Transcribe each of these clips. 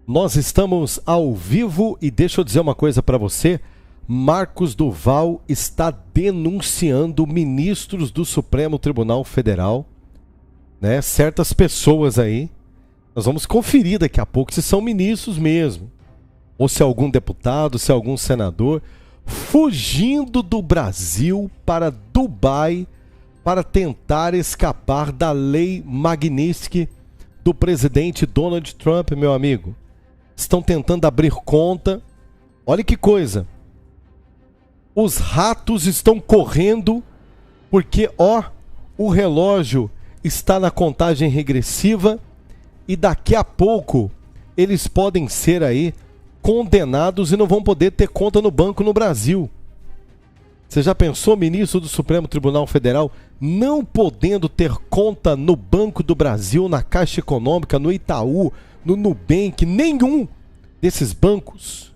Nós estamos ao vivo e deixa eu dizer uma coisa para você. Marcos Duval está denunciando ministros do Supremo Tribunal Federal, né? Certas pessoas aí. Nós vamos conferir daqui a pouco se são ministros mesmo, ou se é algum deputado, se é algum senador, fugindo do Brasil para Dubai para tentar escapar da lei Magnitsky do presidente Donald Trump, meu amigo. Estão tentando abrir conta. Olha que coisa. Os ratos estão correndo porque, o relógio está na contagem regressiva e daqui a pouco eles podem ser aí condenados e não vão poder ter conta no banco no Brasil. Você já pensou, ministro do Supremo Tribunal Federal, não podendo ter conta no Banco do Brasil, na Caixa Econômica, no Itaú, no Nubank, nenhum desses bancos?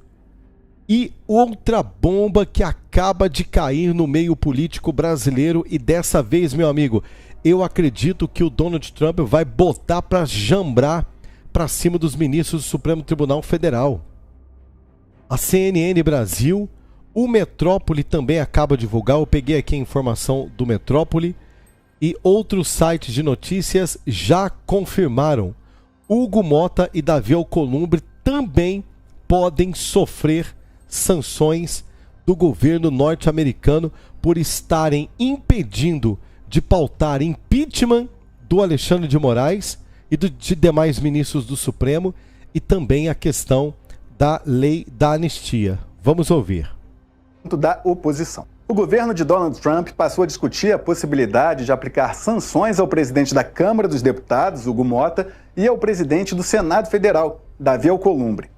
E outra bomba que acaba de cair no meio político brasileiro, e dessa vez, meu amigo, eu acredito que o Donald Trump vai botar para jambrar para cima dos ministros do Supremo Tribunal Federal. A CNN Brasil, o Metrópole também acaba de divulgar, eu peguei aqui a informação do Metrópole, e outros sites de notícias já confirmaram. Hugo Mota e Davi Alcolumbre também podem sofrer sanções do governo norte-americano por estarem impedindo de pautar impeachment do Alexandre de Moraes e de demais ministros do Supremo, e também a questão da lei da anistia. Vamos ouvir. Da oposição. O governo de Donald Trump passou a discutir a possibilidade de aplicar sanções ao presidente da Câmara dos Deputados, Hugo Mota, e ao presidente do Senado Federal, Davi Alcolumbre.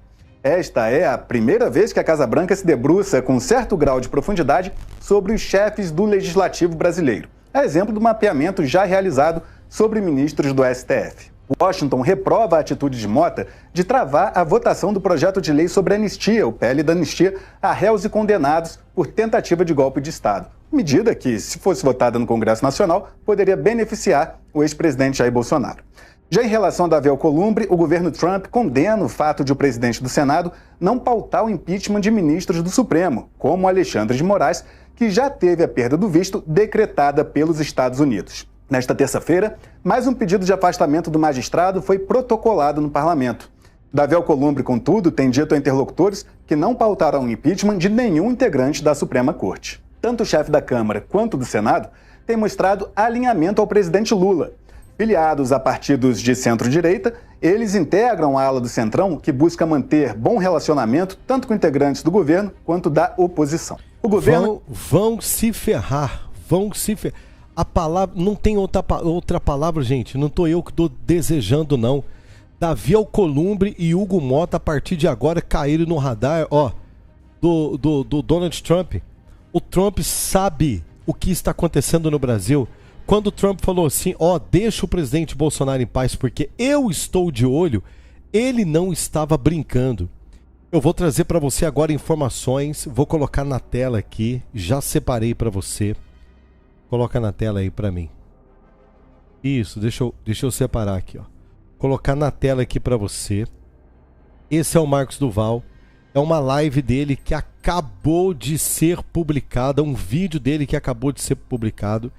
Esta é a primeira vez que a Casa Branca se debruça com certo grau de profundidade sobre os chefes do Legislativo brasileiro. É exemplo do mapeamento já realizado sobre ministros do STF. Washington reprova a atitude de Mota de travar a votação do projeto de lei sobre anistia, o PL da anistia, a réus e condenados por tentativa de golpe de Estado. Medida que, se fosse votada no Congresso Nacional, poderia beneficiar o ex-presidente Jair Bolsonaro. Já em relação a Davi Alcolumbre, o governo Trump condena o fato de o presidente do Senado não pautar o impeachment de ministros do Supremo, como Alexandre de Moraes, que já teve a perda do visto decretada pelos Estados Unidos. Nesta terça-feira, mais um pedido de afastamento do magistrado foi protocolado no parlamento. Davi Alcolumbre, contudo, tem dito a interlocutores que não pautarão o impeachment de nenhum integrante da Suprema Corte. Tanto o chefe da Câmara quanto do Senado têm mostrado alinhamento ao presidente Lula. Filiados a partidos de centro-direita, eles integram a ala do Centrão, que busca manter bom relacionamento tanto com integrantes do governo quanto da oposição. O governo... Vão se ferrar, A palavra, não tem outra palavra, gente. Não tô eu que estou desejando, não. Davi Alcolumbre e Hugo Mota, a partir de agora, caíram no radar, do Donald Trump. O Trump sabe o que está acontecendo no Brasil. Quando o Trump falou assim, deixa o presidente Bolsonaro em paz porque eu estou de olho, ele não estava brincando. Eu vou trazer para você agora informações, vou colocar na tela aqui, já separei para você. Coloca na tela aí para mim. Isso, deixa eu separar aqui, Colocar na tela aqui para você. Esse é o Marcos Duval. É uma live dele que acabou de ser publicada, um vídeo dele que acabou de ser publicado.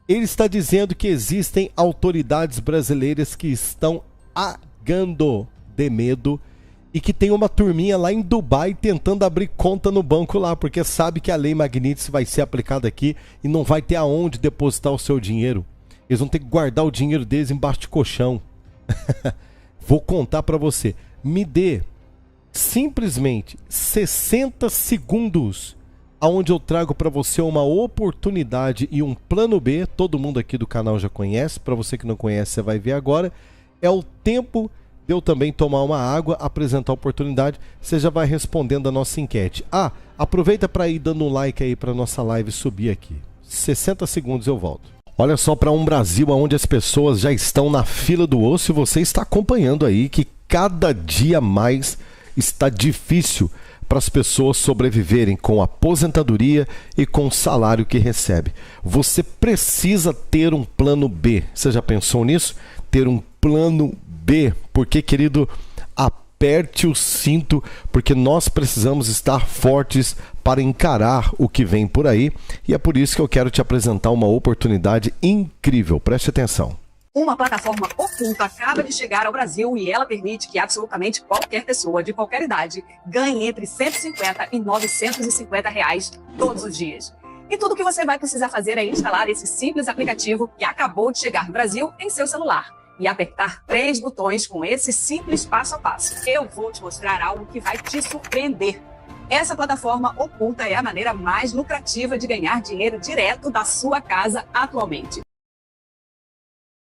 Ele está dizendo que existem autoridades brasileiras que estão agando de medo e que tem uma turminha lá em Dubai tentando abrir conta no banco lá, porque sabe que a lei Magnitsky vai ser aplicada aqui e não vai ter aonde depositar o seu dinheiro. Eles vão ter que guardar o dinheiro deles embaixo de colchão. Vou contar para você. Me dê simplesmente 60 segundos aonde eu trago para você uma oportunidade e um plano B. Todo mundo aqui do canal já conhece. Para você que não conhece, você vai ver agora. É o tempo de eu também tomar uma água, apresentar a oportunidade. Você já vai respondendo a nossa enquete. Aproveita para ir dando um like aí para nossa live subir aqui. 60 segundos eu volto. Olha só, para um Brasil onde as pessoas já estão na fila do osso, e você está acompanhando aí que cada dia mais está difícil para as pessoas sobreviverem com aposentadoria e com o salário que recebe. Você precisa ter um plano B. Você já pensou nisso? Ter um plano B, porque, querido, a aperte o cinto, porque nós precisamos estar fortes para encarar o que vem por aí, e é por isso que eu quero te apresentar uma oportunidade incrível. Preste atenção. Uma plataforma oculta acaba de chegar ao Brasil e ela permite que absolutamente qualquer pessoa de qualquer idade ganhe entre 150 e 950 reais todos os dias. E tudo que você vai precisar fazer é instalar esse simples aplicativo que acabou de chegar no Brasil em seu celular e apertar 3 botões com esse simples passo a passo. Eu vou te mostrar algo que vai te surpreender. Essa plataforma oculta é a maneira mais lucrativa de ganhar dinheiro direto da sua casa atualmente.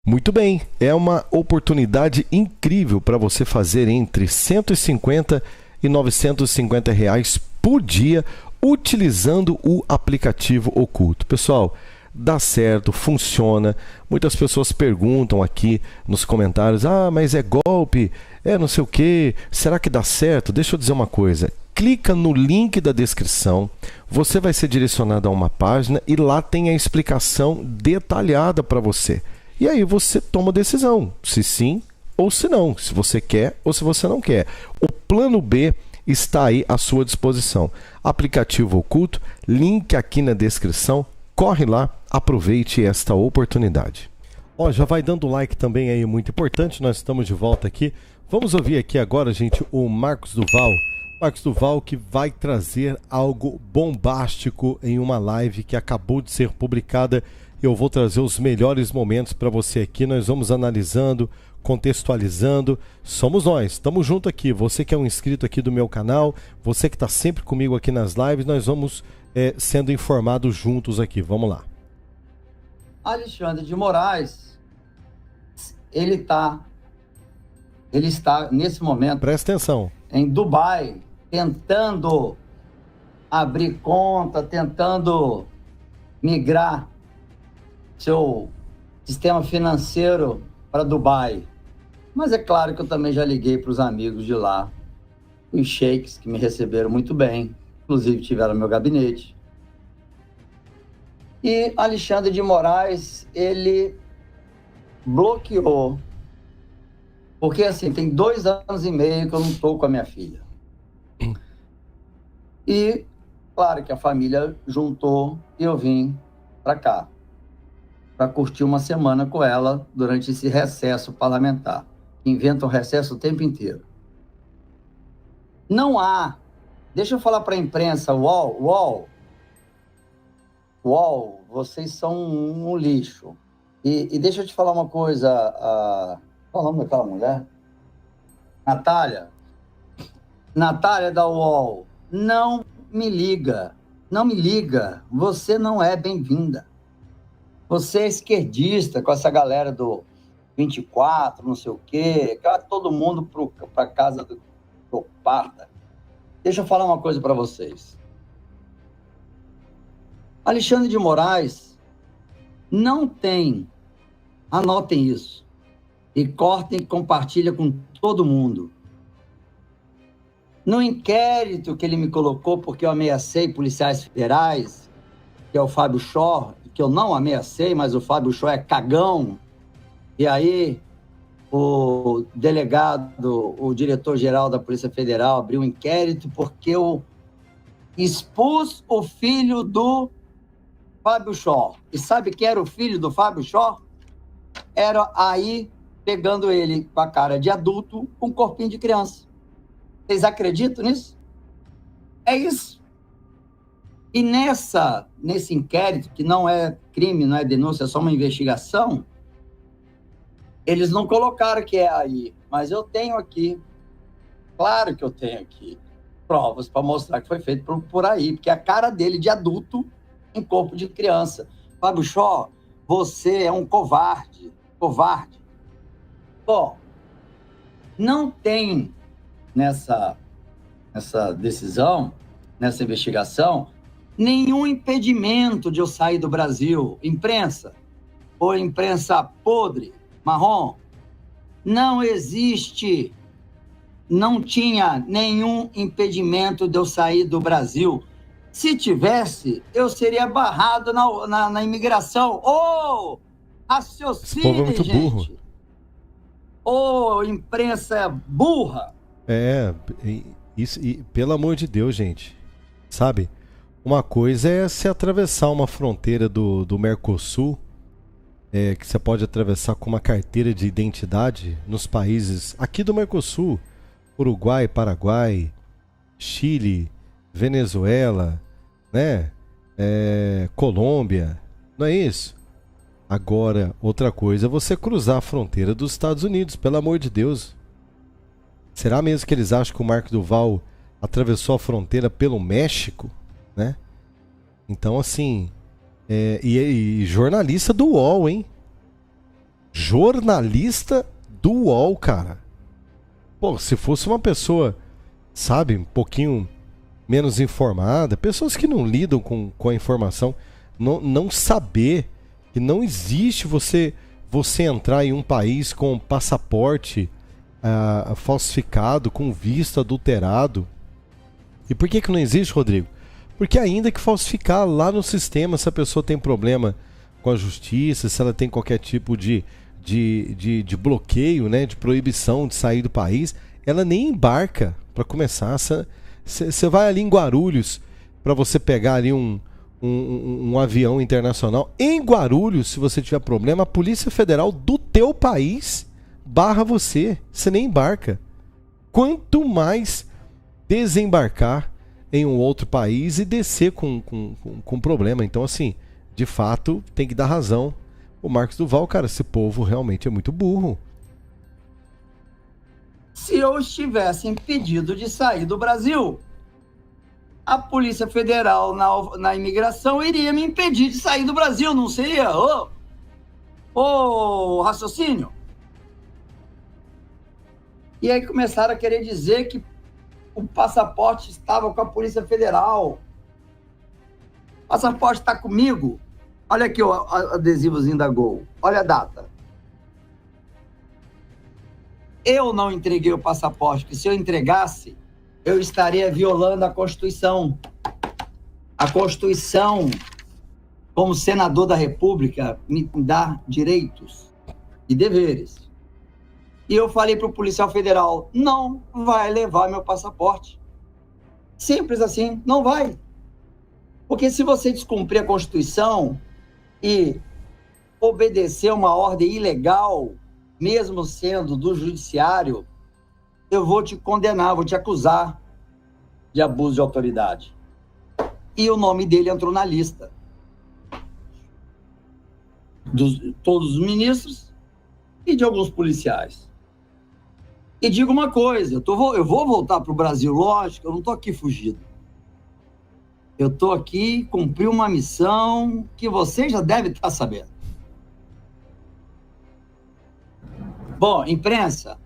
Muito bem, é uma oportunidade incrível para você fazer entre 150 e 950 reais por dia utilizando o aplicativo oculto. Pessoal, dá certo, funciona. Muitas pessoas perguntam aqui nos comentários: ah, mas é golpe, é não sei o que, será que dá certo? Deixa eu dizer uma coisa. Clica no link da descrição, você vai ser direcionado a uma página e lá tem a explicação detalhada para você. E aí você toma a decisão, se sim ou se não, se você quer ou se você não quer. O plano B está aí à sua disposição. Aplicativo oculto, link aqui na descrição. Corre lá, aproveite esta oportunidade. Ó, já vai dando like também aí, muito importante. Nós estamos de volta aqui. Vamos ouvir aqui agora, gente, o Marcos Duval. Marcos Duval, que vai trazer algo bombástico em uma live que acabou de ser publicada. Eu vou trazer os melhores momentos para você aqui. Nós vamos analisando, contextualizando. Somos nós, estamos junto aqui. Você que é um inscrito aqui do meu canal, você que está sempre comigo aqui nas lives, nós vamos sendo informados juntos aqui. Vamos lá. Alexandre de Moraes, ele está nesse momento... Presta atenção. Em Dubai, tentando abrir conta, tentando migrar seu sistema financeiro para Dubai. Mas é claro que eu também já liguei para os amigos de lá, os sheiks, que me receberam muito bem, inclusive tiveram no meu gabinete. E Alexandre de Moraes, ele bloqueou, porque assim, tem 2 anos e meio que eu não estou com a minha filha. E claro que a família juntou e eu vim para cá, para curtir uma semana com ela durante esse recesso parlamentar. Inventam recesso o tempo inteiro. Não há... Deixa eu falar para a imprensa, UOL, vocês são um lixo. E deixa eu te falar uma coisa, qual é o nome daquela mulher? Natália da UOL, não me liga, você não é bem-vinda. Você é esquerdista com essa galera do 24, não sei o quê, todo mundo para casa do parta. Deixa eu falar uma coisa para vocês. Alexandre de Moraes não tem, anotem isso, e cortem e compartilhem com todo mundo. No inquérito que ele me colocou, porque eu ameacei policiais federais, que é o Fábio Schor, que eu não ameacei, mas o Fábio Schor é cagão, e aí o delegado, o diretor-geral da Polícia Federal abriu um inquérito porque eu expus o filho do Fábio Schor. E sabe quem era o filho do Fábio Schor? Era aí pegando ele com a cara de adulto, com um corpinho de criança. Vocês acreditam nisso? É isso. E nesse inquérito, que não é crime, não é denúncia, é só uma investigação, eles não colocaram que é aí, mas eu tenho aqui, claro que eu tenho aqui, provas para mostrar que foi feito por aí, porque a cara dele de adulto em corpo de criança. Fábio Schor, você é um covarde. Bom, não tem nessa decisão, nessa investigação, nenhum impedimento de eu sair do Brasil. Imprensa, ou imprensa podre, marrom, não existe, não tinha nenhum impedimento de eu sair do Brasil. Se tivesse, eu seria barrado na imigração. Raciocínio, é muito gente. burro. Imprensa burra. Isso, pelo amor de Deus, gente, sabe? Uma coisa é se atravessar uma fronteira do Mercosul, que você pode atravessar com uma carteira de identidade nos países aqui do Mercosul, Uruguai, Paraguai, Chile, Venezuela, né? Colômbia, não é isso? Agora, outra coisa é você cruzar a fronteira dos Estados Unidos, pelo amor de Deus. Será mesmo que eles acham que o Marco Duval atravessou a fronteira pelo México, né? Então, assim, e jornalista do UOL, hein? Jornalista do UOL, cara. Pô, se fosse uma pessoa, sabe, um pouquinho menos informada, pessoas que não lidam com a informação, não saber que não existe você entrar em um país com passaporte falsificado, com visto adulterado. E por que não existe, Rodrigo? Porque ainda que falsificar lá no sistema, se a pessoa tem problema com a justiça, se ela tem qualquer tipo de bloqueio, né, de proibição de sair do país, ela nem embarca para começar. Você vai ali em Guarulhos para você pegar ali um avião internacional. Em Guarulhos, se você tiver problema, a Polícia Federal do teu país barra você. Você nem embarca. Quanto mais desembarcar em um outro país e descer com problema. Então, assim, de fato, tem que dar razão. O Marcos Duval, cara, esse povo realmente é muito burro. Se eu estivesse impedido de sair do Brasil, a Polícia Federal na imigração iria me impedir de sair do Brasil, não seria? Raciocínio. E aí começaram a querer dizer que o passaporte estava com a Polícia Federal. O passaporte está comigo. Olha aqui o adesivozinho da Gol. Olha a data. Eu não entreguei o passaporte, porque se eu entregasse, eu estaria violando a Constituição. A Constituição, como senador da República, me dá direitos e deveres. E eu falei para o policial federal, não vai levar meu passaporte. Simples assim, não vai. Porque se você descumprir a Constituição e obedecer uma ordem ilegal, mesmo sendo do judiciário, eu vou te condenar, vou te acusar de abuso de autoridade. E o nome dele entrou na lista. De todos os ministros e de alguns policiais. E digo uma coisa, eu vou voltar para o Brasil, lógico, eu não estou aqui fugido. Eu estou aqui cumprir uma missão que você já deve estar sabendo. Bom, imprensa,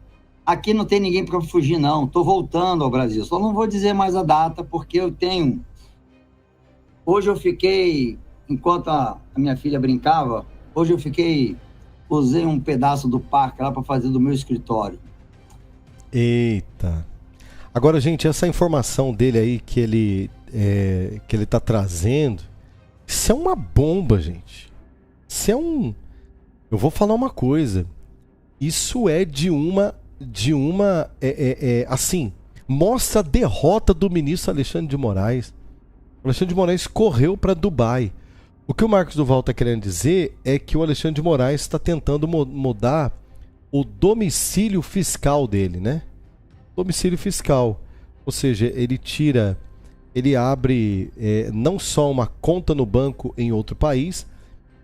aqui não tem ninguém para fugir, não. Estou voltando ao Brasil. Só não vou dizer mais a data, porque eu tenho... Hoje eu fiquei, enquanto a minha filha brincava, usei um pedaço do parque lá para fazer do meu escritório. Eita. Agora, gente, essa informação dele aí que ele tá trazendo, isso é uma bomba, gente. Isso é um... Eu vou falar uma coisa. Isso é assim, mostra a derrota do ministro Alexandre de Moraes. O Alexandre de Moraes correu para Dubai. O que o Marcos Duval está querendo dizer é que o Alexandre de Moraes está tentando mudar o domicílio fiscal dele, né? Domicílio fiscal. Ou seja, ele abre não só uma conta no banco em outro país,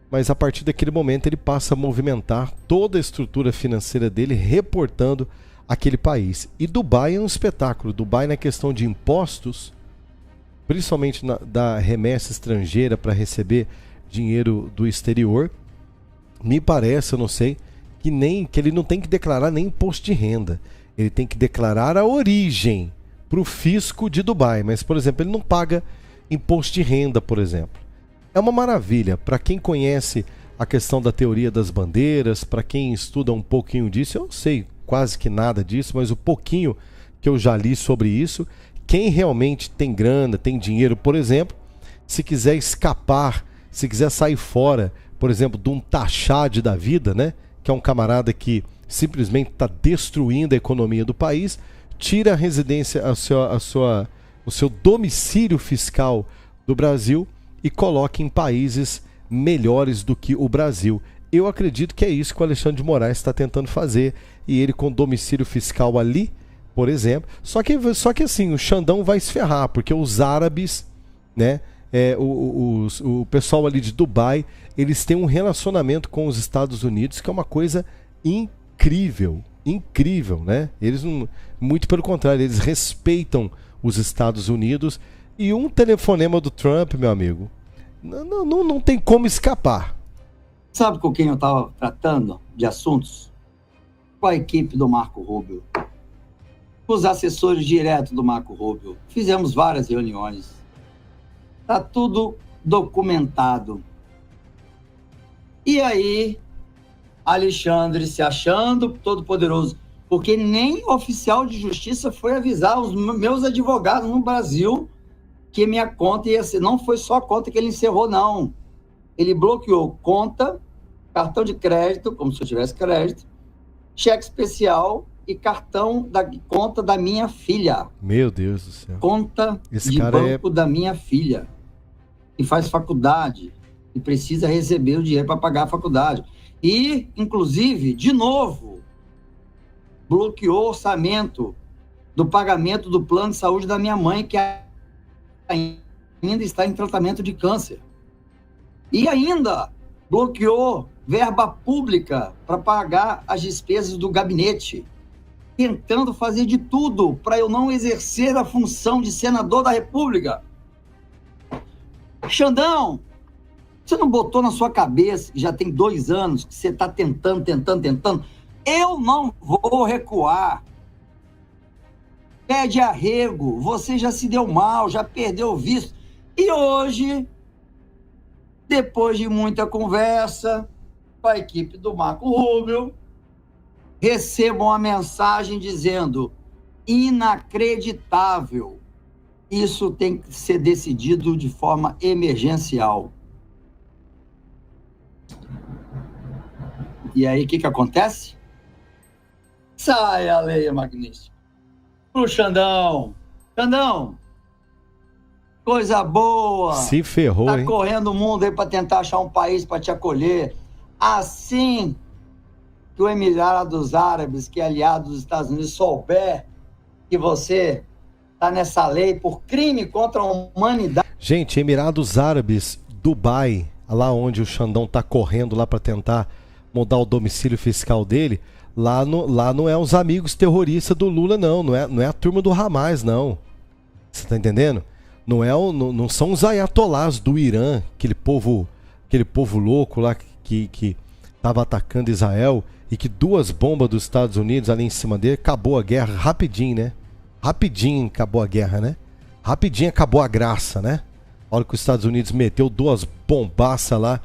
mas a partir daquele momento ele passa a movimentar toda a estrutura financeira dele, reportando aquele país. E Dubai é um espetáculo. Dubai, na questão de impostos, principalmente da remessa estrangeira para receber dinheiro do exterior, me parece, eu não sei, que ele não tem que declarar nem imposto de renda. Ele tem que declarar a origem para o fisco de Dubai. Mas, por exemplo, ele não paga imposto de renda, por exemplo. É uma maravilha. Para quem conhece a questão da teoria das bandeiras, para quem estuda um pouquinho disso, eu não sei quase que nada disso, mas o pouquinho que eu já li sobre isso, quem realmente tem grana, tem dinheiro, por exemplo, se quiser escapar, se quiser sair fora, por exemplo, de um Tachad da vida, né? Que é um camarada que simplesmente está destruindo a economia do país, tira a residência, o seu domicílio fiscal do Brasil e coloca em países melhores do que o Brasil. Eu acredito que é isso que o Alexandre de Moraes está tentando fazer, e ele com domicílio fiscal ali, por exemplo. Só que assim, o Xandão vai se ferrar, porque os árabes, né, o pessoal ali de Dubai, eles têm um relacionamento com os Estados Unidos que é uma coisa incrível, né? Eles não, muito pelo contrário, eles respeitam os Estados Unidos, e um telefonema do Trump, meu amigo, não tem como escapar. Sabe com quem eu estava tratando de assuntos? Com a equipe do Marco Rubio, os assessores diretos do Marco Rubio. Fizemos várias reuniões. Está tudo documentado. E aí, Alexandre se achando todo poderoso, porque nem oficial de justiça foi avisar os meus advogados no Brasil que minha conta ia ser. Não foi só a conta que ele encerrou, não. Ele bloqueou conta, cartão de crédito, como se eu tivesse crédito, cheque especial e cartão da conta da minha filha. Meu Deus do céu. Conta de banco da minha filha, que faz faculdade e precisa receber o dinheiro para pagar a faculdade. E, inclusive, de novo, bloqueou o orçamento do pagamento do plano de saúde da minha mãe, que ainda está em tratamento de câncer. E ainda bloqueou verba pública para pagar as despesas do gabinete, tentando fazer de tudo para eu não exercer a função de senador da República. Xandão, você não botou na sua cabeça, que já tem 2 anos, que você está tentando. Eu não vou recuar. Pede arrego, você já se deu mal, já perdeu o visto. E hoje, depois de muita conversa com a equipe do Marco Rubio, recebo uma mensagem dizendo: inacreditável, isso tem que ser decidido de forma emergencial. E aí, o que acontece? Sai a lei magnífica pro Xandão. Xandão, coisa boa. Se ferrou, tá hein? Correndo o mundo aí para tentar achar um país para te acolher. Assim que o Emirados Árabes, que é aliado dos Estados Unidos, souber que você tá nessa lei por crime contra a humanidade. Gente, Emirados Árabes, Dubai, lá onde o Xandão tá correndo lá para tentar mudar o domicílio fiscal dele, lá não é os amigos terroristas do Lula, não é a turma do Hamas, não. Você tá entendendo? Não são os ayatolás do Irã, aquele povo louco lá que tava atacando Israel, e que 2 bombas dos Estados Unidos ali em cima dele, acabou a guerra rapidinho, né? Rapidinho acabou a guerra, né? Rapidinho acabou a graça, né? A hora que os Estados Unidos meteu 2 bombaças lá,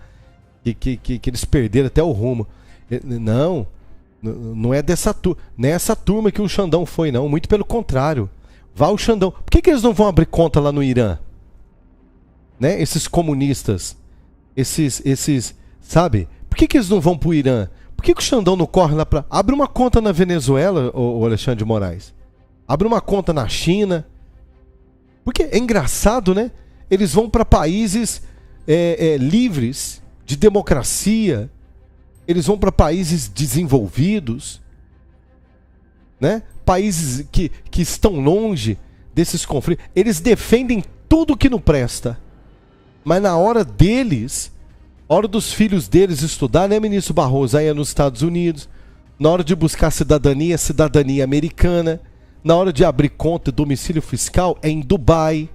que eles perderam até o rumo. Não é dessa turma, não é essa turma que o Xandão foi, não. Muito pelo contrário. Vá o Xandão. Por que eles não vão abrir conta lá no Irã? Né? Esses comunistas, esses, sabe? Por que eles não vão pro Irã? Por que o Xandão não corre lá pra... Abre uma conta na Venezuela, o Alexandre de Moraes. Abre uma conta na China. Porque é engraçado, né? Eles vão para países livres de democracia. Eles vão para países desenvolvidos, né? Países que estão longe desses conflitos. Eles defendem tudo que não presta. Mas na hora deles, hora dos filhos deles estudar, né, ministro Barroso? Aí é nos Estados Unidos. Na hora de buscar cidadania americana. Na hora de abrir conta e domicílio fiscal, é em Dubai.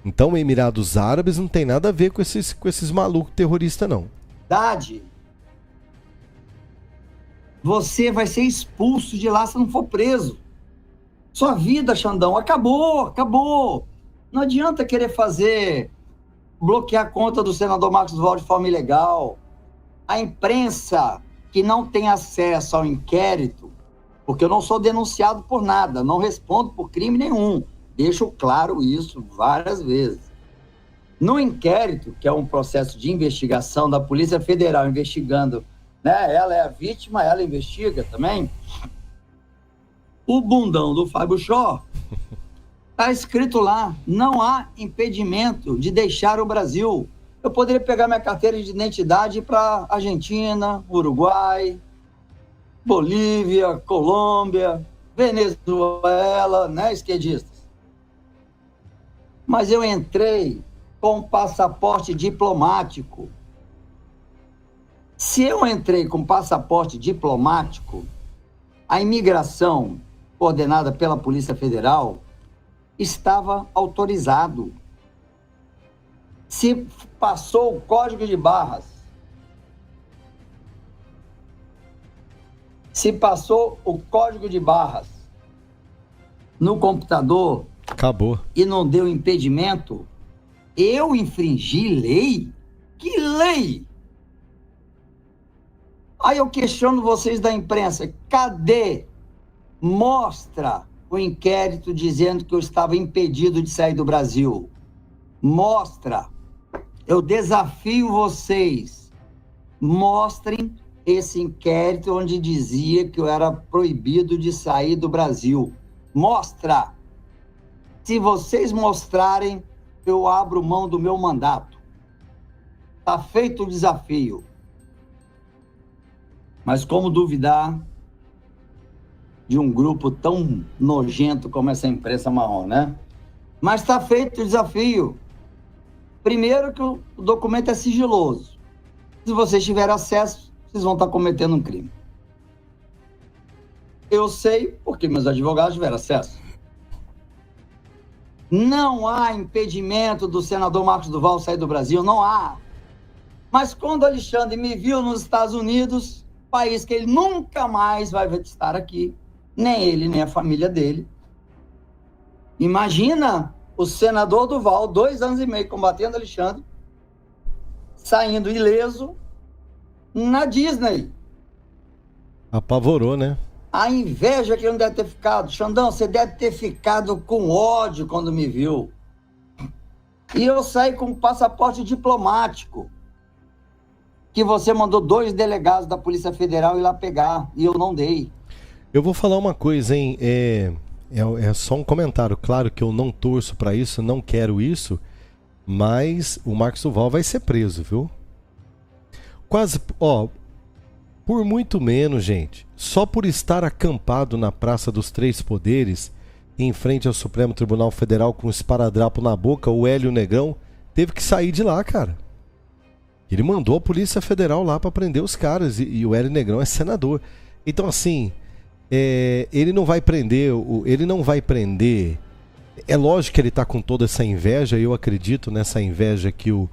Então, Emirados Árabes não tem nada a ver com esses malucos terroristas, não. Você vai ser expulso de lá se não for preso. Sua vida, Xandão, acabou. Não adianta querer bloquear a conta do senador Marcos Duval de forma ilegal. A imprensa que não tem acesso ao inquérito, porque eu não sou denunciado por nada, não respondo por crime nenhum. Deixo claro isso várias vezes. No inquérito, que é um processo de investigação da Polícia Federal investigando, né? Ela é a vítima, ela investiga também. o bundão do Fábio Shor, está escrito lá, não há impedimento de deixar o Brasil. Eu poderia pegar minha carteira de identidade e ir para Argentina, Uruguai, Bolívia, Colômbia, Venezuela, né, esquerdistas? Mas eu entrei com passaporte diplomático. Se eu entrei com passaporte diplomático, a imigração coordenada pela Polícia Federal estava autorizado. Se passou o código de barras, no computador, acabou. E não deu impedimento, eu infringi lei? Que lei? Aí eu questiono vocês da imprensa, cadê? Mostra o inquérito dizendo que eu estava impedido de sair do Brasil. Mostra. Eu desafio vocês. Mostrem esse inquérito onde dizia que eu era proibido de sair do Brasil. Mostra. Se vocês mostrarem, eu abro mão do meu mandato. Está feito o desafio. Mas como duvidar de um grupo tão nojento como essa imprensa marrom, né? Mas está feito o desafio. Primeiro que o documento é sigiloso. Se vocês tiverem acesso, vocês vão estar cometendo um crime. Eu sei porque meus advogados tiveram acesso. Não há impedimento do senador Marcos Duval sair do Brasil, não há. Mas quando o Alexandre me viu nos Estados Unidos, país que ele nunca mais vai estar aqui, nem ele, nem a família dele. Imagina o senador Duval, 2 anos e meio combatendo Alexandre, saindo ileso na Disney. Apavorou, né? A inveja que ele não deve ter ficado. Xandão, você deve ter ficado com ódio quando me viu. E eu saí com passaporte diplomático, que você mandou 2 delegados da Polícia Federal ir lá pegar, e eu não dei. Eu vou falar uma coisa, hein? É só um comentário. Claro que eu não torço pra isso, não quero isso, mas o Marcos Duval vai ser preso, viu? Quase, por muito menos, gente. Só por estar acampado na Praça dos Três Poderes, em frente ao Supremo Tribunal Federal com um esparadrapo na boca, o Hélio Negrão teve que sair de lá, cara. Ele mandou a Polícia Federal lá pra prender os caras, e o Hélio Negrão é senador. Então, assim, ele não vai prender, é lógico que ele tá com toda essa inveja, eu acredito nessa inveja que o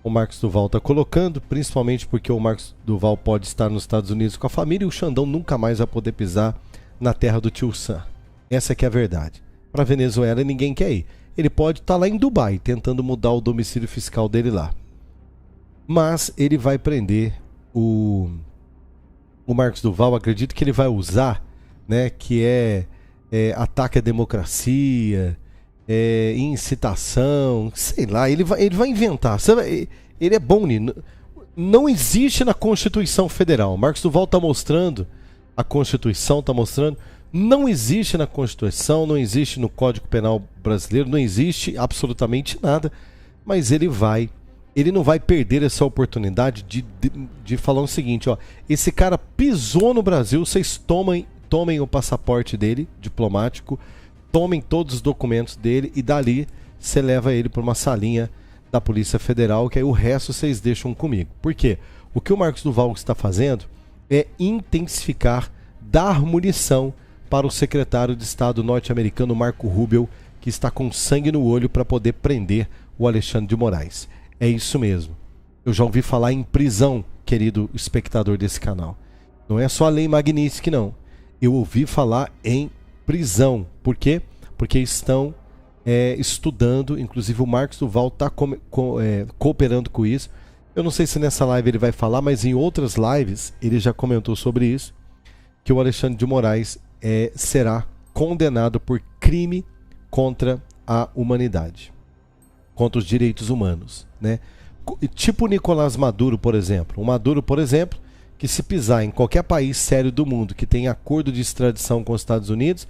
Marcos Duval tá colocando, principalmente porque o Marcos Duval pode estar nos Estados Unidos com a família e o Xandão nunca mais vai poder pisar na terra do tio Sam. Essa que é a verdade. Pra Venezuela ninguém quer ir. Ele pode estar lá em Dubai, tentando mudar o domicílio fiscal dele lá. Mas ele vai prender o Marcos Duval, acredito que ele vai usar, né, que é ataque à democracia, incitação, sei lá, ele vai inventar. Ele é bom nisso. Não existe na Constituição Federal. Marcos Duval está mostrando, a Constituição está mostrando, não existe na Constituição, não existe no Código Penal brasileiro, não existe absolutamente nada, mas ele não vai perder essa oportunidade de falar o seguinte, esse cara pisou no Brasil, vocês tomem o passaporte dele, diplomático, tomem todos os documentos dele e dali você leva ele para uma salinha da Polícia Federal, que aí o resto vocês deixam comigo. Por quê? O que o Marcos Duval está fazendo é intensificar, dar munição para o secretário de Estado norte-americano Marco Rubio, que está com sangue no olho para poder prender o Alexandre de Moraes. É isso mesmo. Eu já ouvi falar em prisão, querido espectador desse canal. Não é só a lei Magnitsky, não. Eu ouvi falar em prisão. Por quê? Porque estão estudando, inclusive o Marcos Duval está cooperando com isso. Eu não sei se nessa live ele vai falar, mas em outras lives ele já comentou sobre isso, que o Alexandre de Moraes será condenado por crime contra a humanidade, contra os direitos humanos, né? Tipo o Nicolás Maduro, por exemplo. O Maduro, por exemplo, que se pisar em qualquer país sério do mundo que tem acordo de extradição com os Estados Unidos,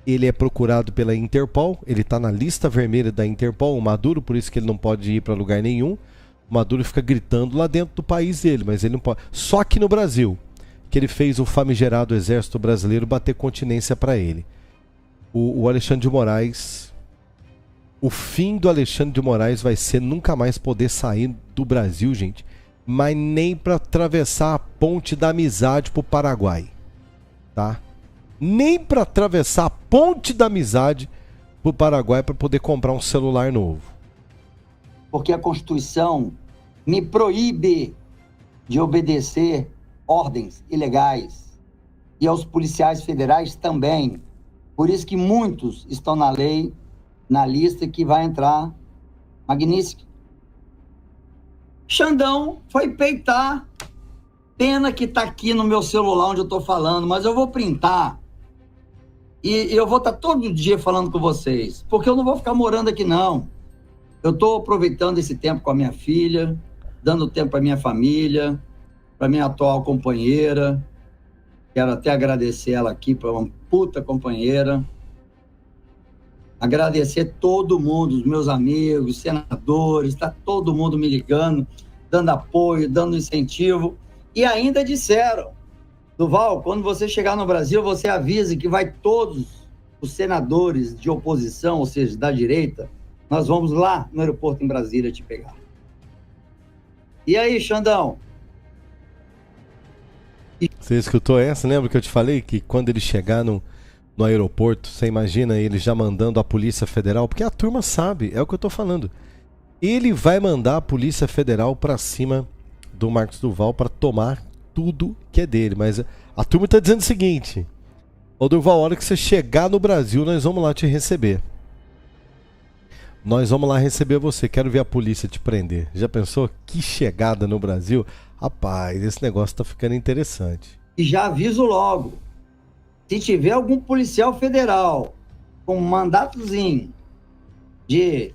ele é procurado pela Interpol, ele está na lista vermelha da Interpol, o Maduro, por isso que ele não pode ir para lugar nenhum. O Maduro fica gritando lá dentro do país dele, mas ele não pode. Só que no Brasil, que ele fez o famigerado exército brasileiro bater continência para ele. O Alexandre de Moraes, o fim do Alexandre de Moraes vai ser nunca mais poder sair do Brasil, gente, mas nem para atravessar a ponte da amizade pro Paraguai, tá? Nem para atravessar a ponte da amizade pro Paraguai para poder comprar um celular novo. Porque a Constituição me proíbe de obedecer ordens ilegais e aos policiais federais também. Por isso que muitos estão na lei, na lista que vai entrar Magnitsky. Xandão foi peitar. Pena que tá aqui no meu celular onde eu tô falando, mas eu vou printar. E eu vou estar todo dia falando com vocês, porque eu não vou ficar morando aqui, não. Eu estou aproveitando esse tempo com a minha filha, dando tempo para minha família, para minha atual companheira. Quero até agradecer ela aqui, para uma puta companheira. Agradecer todo mundo, os meus amigos, senadores, está todo mundo me ligando, dando apoio, dando incentivo. E ainda disseram, Duval, quando você chegar no Brasil, você avisa que vai todos os senadores de oposição, ou seja, da direita, nós vamos lá no aeroporto em Brasília te pegar. E aí, Xandão? Você escutou essa? Lembra que eu te falei que quando ele chegar no aeroporto, você imagina ele já mandando a Polícia Federal? Porque a turma sabe, é o que eu tô falando. Ele vai mandar a Polícia Federal pra cima do Marcos Duval para tomar tudo que é dele. Mas a turma tá dizendo o seguinte: ô Duval, a hora que você chegar no Brasil, nós vamos lá te receber. Nós vamos lá receber você. Quero ver a polícia te prender. Já pensou? Que chegada no Brasil? Rapaz, esse negócio tá ficando interessante. E já aviso logo. Se tiver algum policial federal com um mandatozinho de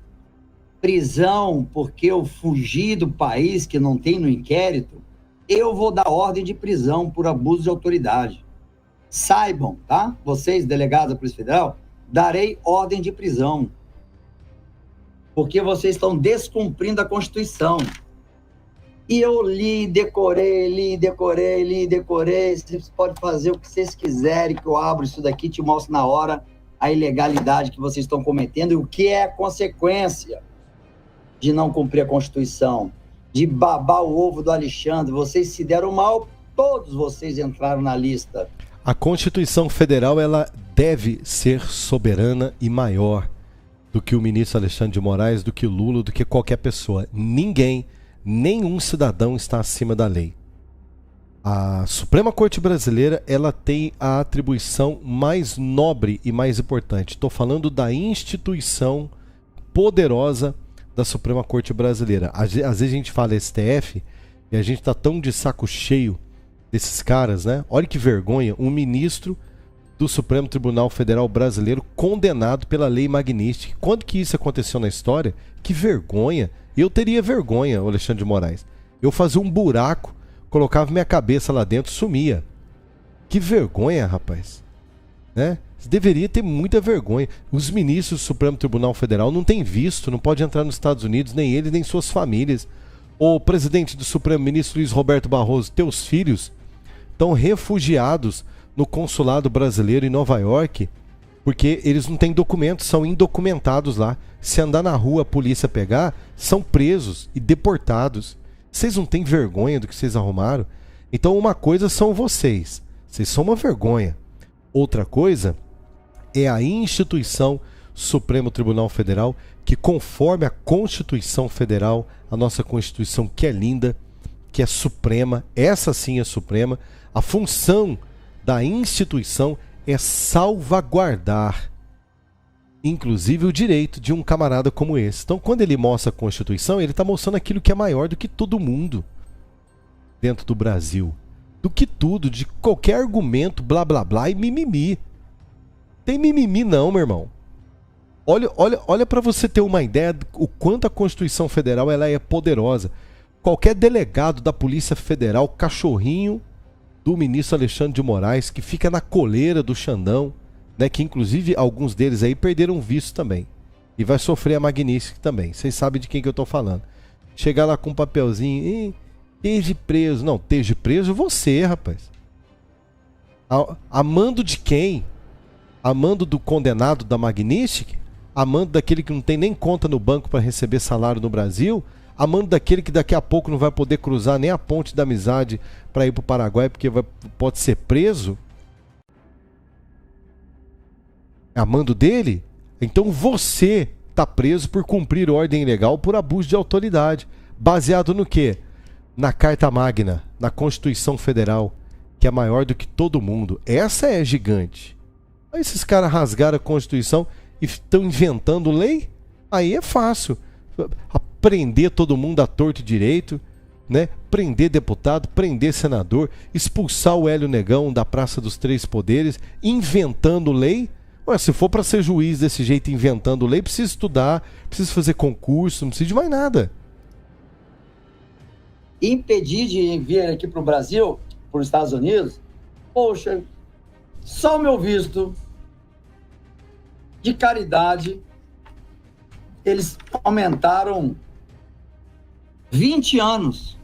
prisão porque eu fugi do país que não tem no inquérito, eu vou dar ordem de prisão por abuso de autoridade. Saibam, tá? Vocês, delegados da Polícia Federal, darei ordem de prisão. Porque vocês estão descumprindo a Constituição. E eu decorei. Vocês podem fazer o que vocês quiserem, que eu abro isso daqui e te mostro na hora a ilegalidade que vocês estão cometendo e o que é a consequência de não cumprir a Constituição, de babar o ovo do Alexandre. Vocês se deram mal, todos vocês entraram na lista. A Constituição Federal, ela deve ser soberana e maior do que o ministro Alexandre de Moraes, do que Lula, do que qualquer pessoa. Ninguém, nenhum cidadão está acima da lei. A Suprema Corte Brasileira, ela tem a atribuição mais nobre e mais importante. Estou falando da instituição poderosa da Suprema Corte Brasileira. Às vezes a gente fala STF e a gente está tão de saco cheio desses caras, né? Olha que vergonha, um ministro do Supremo Tribunal Federal Brasileiro condenado pela Lei Magnitsky. Quando que isso aconteceu na história? Que vergonha. Eu teria vergonha, Alexandre de Moraes. Eu fazia um buraco, colocava minha cabeça lá dentro, sumia. Que vergonha, rapaz. Né? Você deveria ter muita vergonha. Os ministros do Supremo Tribunal Federal não têm visto, não pode entrar nos Estados Unidos, nem eles, nem suas famílias. O presidente do Supremo, ministro Luiz Roberto Barroso, teus filhos estão refugiados no consulado brasileiro em Nova York, porque eles não têm documentos, são indocumentados lá. Se andar na rua, a polícia pegar, são presos e deportados. Vocês não têm vergonha do que vocês arrumaram? Então uma coisa são vocês são uma vergonha. Outra coisa é a instituição Supremo Tribunal Federal, que conforme a Constituição Federal, a nossa Constituição que é linda, que é suprema, essa sim é suprema, a função da instituição é salvaguardar, inclusive, o direito de um camarada como esse. Então, quando ele mostra a Constituição, ele está mostrando aquilo que é maior do que todo mundo dentro do Brasil. Do que tudo, de qualquer argumento, blá, blá, blá e mimimi. Tem mimimi não, meu irmão. Olha para você ter uma ideia do quanto a Constituição Federal ela é poderosa. Qualquer delegado da Polícia Federal, cachorrinho, do ministro Alexandre de Moraes, que fica na coleira do Xandão, né, que inclusive alguns deles aí perderam visto também. E vai sofrer a Magnitsky também. Vocês sabem de quem que eu tô falando. Chegar lá com um papelzinho, esteja preso. Não, esteja preso você, rapaz. A mando de quem? A mando do condenado da Magnitsky? A mando daquele que não tem nem conta no banco para receber salário no Brasil? A mando daquele que daqui a pouco não vai poder cruzar nem a ponte da amizade para ir para o Paraguai porque pode ser preso? A mando dele? Então você está preso por cumprir ordem ilegal por abuso de autoridade. Baseado no quê? Na Carta Magna, na Constituição Federal, que é maior do que todo mundo. Essa é gigante. Aí esses caras rasgaram a Constituição e estão inventando lei? Aí é fácil. Prender todo mundo à torto e direito, né? Prender deputado, prender senador, expulsar o Hélio Negão da Praça dos Três Poderes, inventando lei. Ué, se for para ser juiz desse jeito, inventando lei, precisa estudar, precisa fazer concurso, não precisa de mais nada. Impedir de vir aqui para o Brasil, para os Estados Unidos, poxa, só o meu visto de caridade, eles aumentaram 20 anos.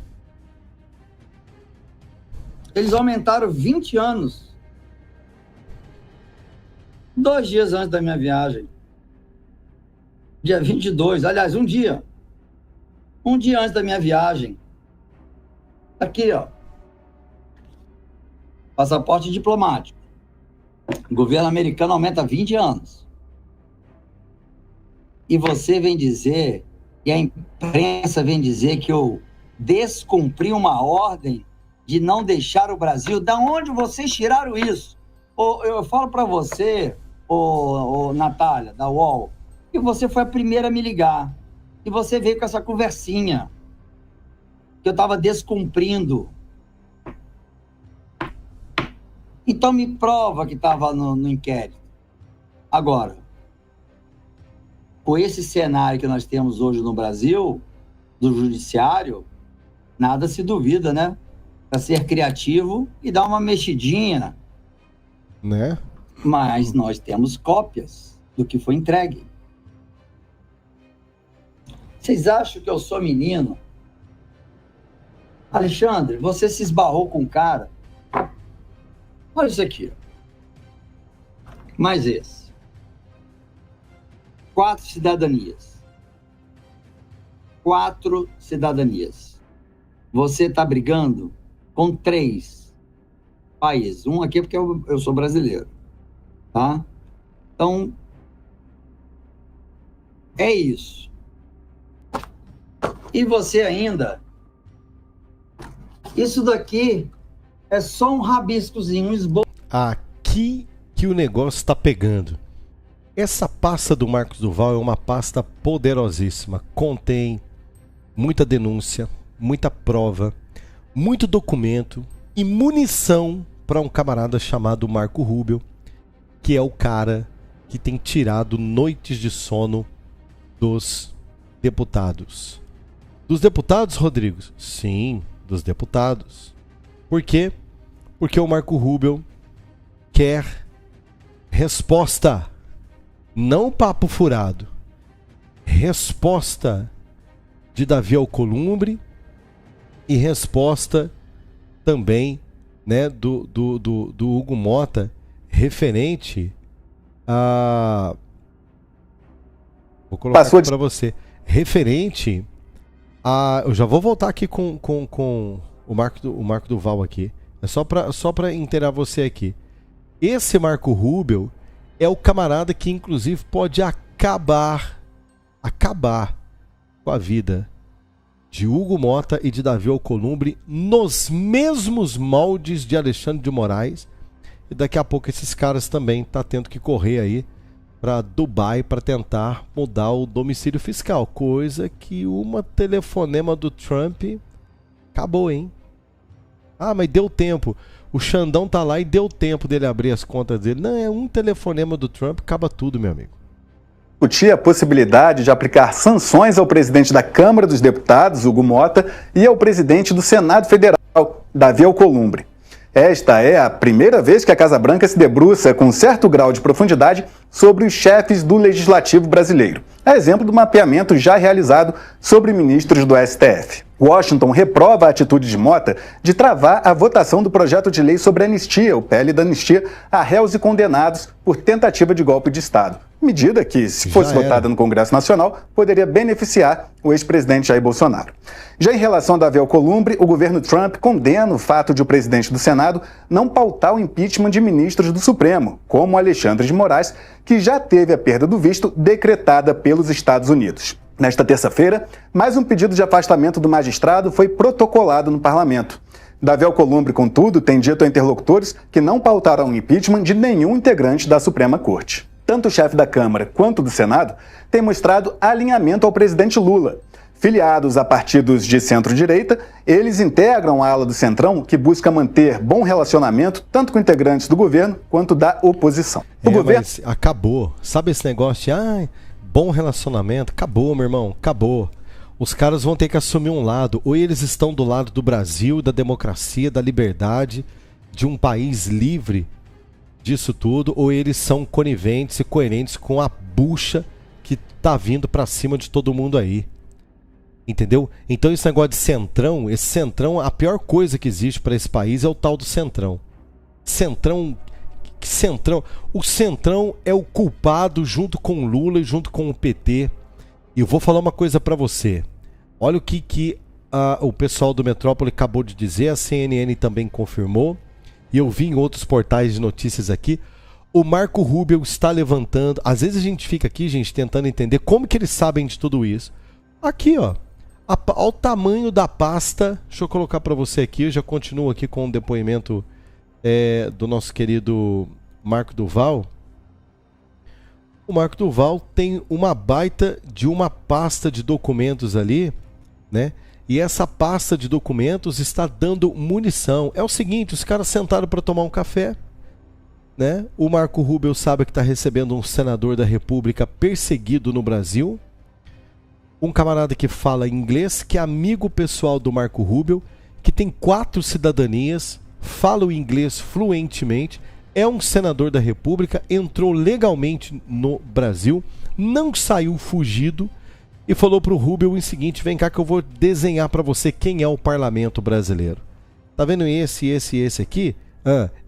Eles aumentaram 20 anos. 2 dias antes da minha viagem. Dia 22, aliás, um dia. Um dia antes da minha viagem. Aqui, ó. Passaporte diplomático. O governo americano aumenta 20 anos. E você vem dizer, e a imprensa vem dizer que eu descumpri uma ordem de não deixar o Brasil. Da onde vocês tiraram isso? Eu falo para você, Natália, da UOL, que você foi a primeira a me ligar. E você veio com essa conversinha. Que eu estava descumprindo. Então me prova que estava no inquérito. Agora, com esse cenário que nós temos hoje no Brasil, do judiciário, nada se duvida, né? Para ser criativo e dar uma mexidinha. Né? Mas nós temos cópias do que foi entregue. Vocês acham que eu sou menino? Alexandre, você se esbarrou com um cara. Olha isso aqui. Mais esse. 4 cidadanias. 4 cidadanias. Você está brigando com 3 países. Um aqui é porque eu sou brasileiro. Tá? Então, é isso. E você ainda... Isso daqui é só um rabiscozinho, um esboço. Aqui que o negócio está pegando. Essa pasta do Marcos Duval é uma pasta poderosíssima. Contém muita denúncia, muita prova, muito documento e munição para um camarada chamado Marco Rubio, que é o cara que tem tirado noites de sono dos deputados. Dos deputados, Rodrigo? Sim, dos deputados. Por quê? Porque o Marco Rubio quer resposta, não papo furado. Resposta de Davi Alcolumbre e resposta também, né, do Hugo Mota referente a... Vou colocar aqui para você. Referente a... Eu já vou voltar aqui com o Marco Duval aqui. É só para inteirar você aqui. Esse Marco Rubio é o camarada que inclusive pode acabar com a vida de Hugo Mota e de Davi Alcolumbre nos mesmos moldes de Alexandre de Moraes. E daqui a pouco esses caras também tá tendo que correr aí para Dubai para tentar mudar o domicílio fiscal. Coisa que uma telefonema do Trump acabou, hein? Ah, mas deu tempo. O Xandão tá lá e deu tempo dele abrir as contas dele. Não, é um telefonema do Trump, acaba tudo, meu amigo. Discutir a possibilidade de aplicar sanções ao presidente da Câmara dos Deputados, Hugo Mota, e ao presidente do Senado Federal, Davi Alcolumbre. Esta é a primeira vez que a Casa Branca se debruça com certo grau de profundidade sobre os chefes do Legislativo brasileiro. É exemplo do mapeamento já realizado sobre ministros do STF. Washington reprova a atitude de Mota de travar a votação do projeto de lei sobre anistia, o PL da anistia, a réus e condenados por tentativa de golpe de Estado. Medida que, se fosse votada no Congresso Nacional, poderia beneficiar o ex-presidente Jair Bolsonaro. Já em relação a Davi Alcolumbre, o governo Trump condena o fato de o presidente do Senado não pautar o impeachment de ministros do Supremo, como Alexandre de Moraes, que já teve a perda do visto decretada pelos Estados Unidos. Nesta terça-feira, mais um pedido de afastamento do magistrado foi protocolado no parlamento. Davi Alcolumbre, contudo, tem dito a interlocutores que não pautaram o impeachment de nenhum integrante da Suprema Corte. Tanto o chefe da Câmara quanto do Senado têm mostrado alinhamento ao presidente Lula. Filiados a partidos de centro-direita, eles integram a ala do Centrão, que busca manter bom relacionamento tanto com integrantes do governo quanto da oposição. Mas acabou. Sabe esse negócio de bom relacionamento? Acabou, meu irmão, acabou. Os caras vão ter que assumir um lado. Ou eles estão do lado do Brasil, da democracia, da liberdade, de um país livre disso tudo, ou eles são coniventes e coerentes com a bucha que tá vindo pra cima de todo mundo aí. Entendeu? Então esse negócio de centrão, esse centrão, a pior coisa que existe para esse país é o tal do centrão. Centrão, o centrão é o culpado junto com o Lula e junto com o PT. E eu vou falar uma coisa para você. Olha o que o pessoal do Metrópole acabou de dizer, a CNN também confirmou, e eu vi em outros portais de notícias aqui. O Marco Rubio está levantando, às vezes a gente fica aqui, gente, tentando entender como que eles sabem de tudo isso. Aqui, ó. Olha o tamanho da pasta. Deixa eu colocar para você aqui. Eu já continuo aqui com o depoimento do nosso querido Marco Duval. O Marco Duval tem uma baita de uma pasta de documentos ali, né? E essa pasta de documentos está dando munição. É o seguinte, os caras sentaram para tomar um café, né? O Marco Rubio sabe que está recebendo um senador da República perseguido no Brasil. Um camarada que fala inglês, que é amigo pessoal do Marco Rubio, que tem 4 cidadanias, fala o inglês fluentemente, é um senador da República, entrou legalmente no Brasil, não saiu fugido e falou pro Rubio o seguinte: vem cá que eu vou desenhar para você quem é o parlamento brasileiro. Tá vendo esse aqui?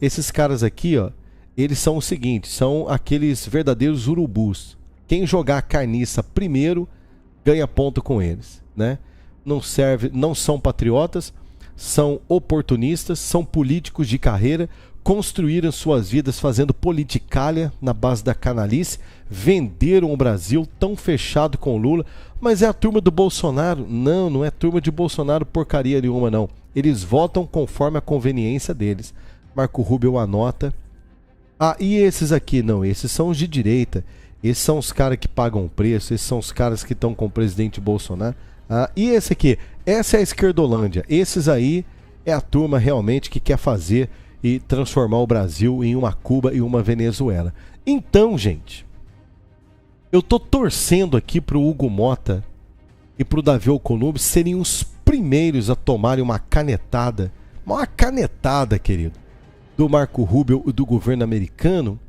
Esses caras aqui, ó, eles são o seguinte, são aqueles verdadeiros urubus. Quem jogar a carniça primeiro ganha ponto com eles, né? Não são patriotas, são oportunistas, são políticos de carreira, construíram suas vidas fazendo politicalha na base da canalice, venderam o Brasil tão fechado com o Lula, mas é a turma do Bolsonaro? Não é turma de Bolsonaro porcaria nenhuma, não. Eles votam conforme a conveniência deles. Marco Rubio anota. E esses aqui? Não, esses são os de direita. Esses são os caras que pagam o preço, esses são os caras que estão com o presidente Bolsonaro. E esse aqui? Essa é a esquerdolândia. Esses aí é a turma realmente que quer fazer e transformar o Brasil em uma Cuba e uma Venezuela. Então, gente, eu tô torcendo aqui pro Hugo Mota e pro Davi Alcolumbre serem os primeiros a tomarem uma canetada, querido, do Marco Rubio e do governo americano,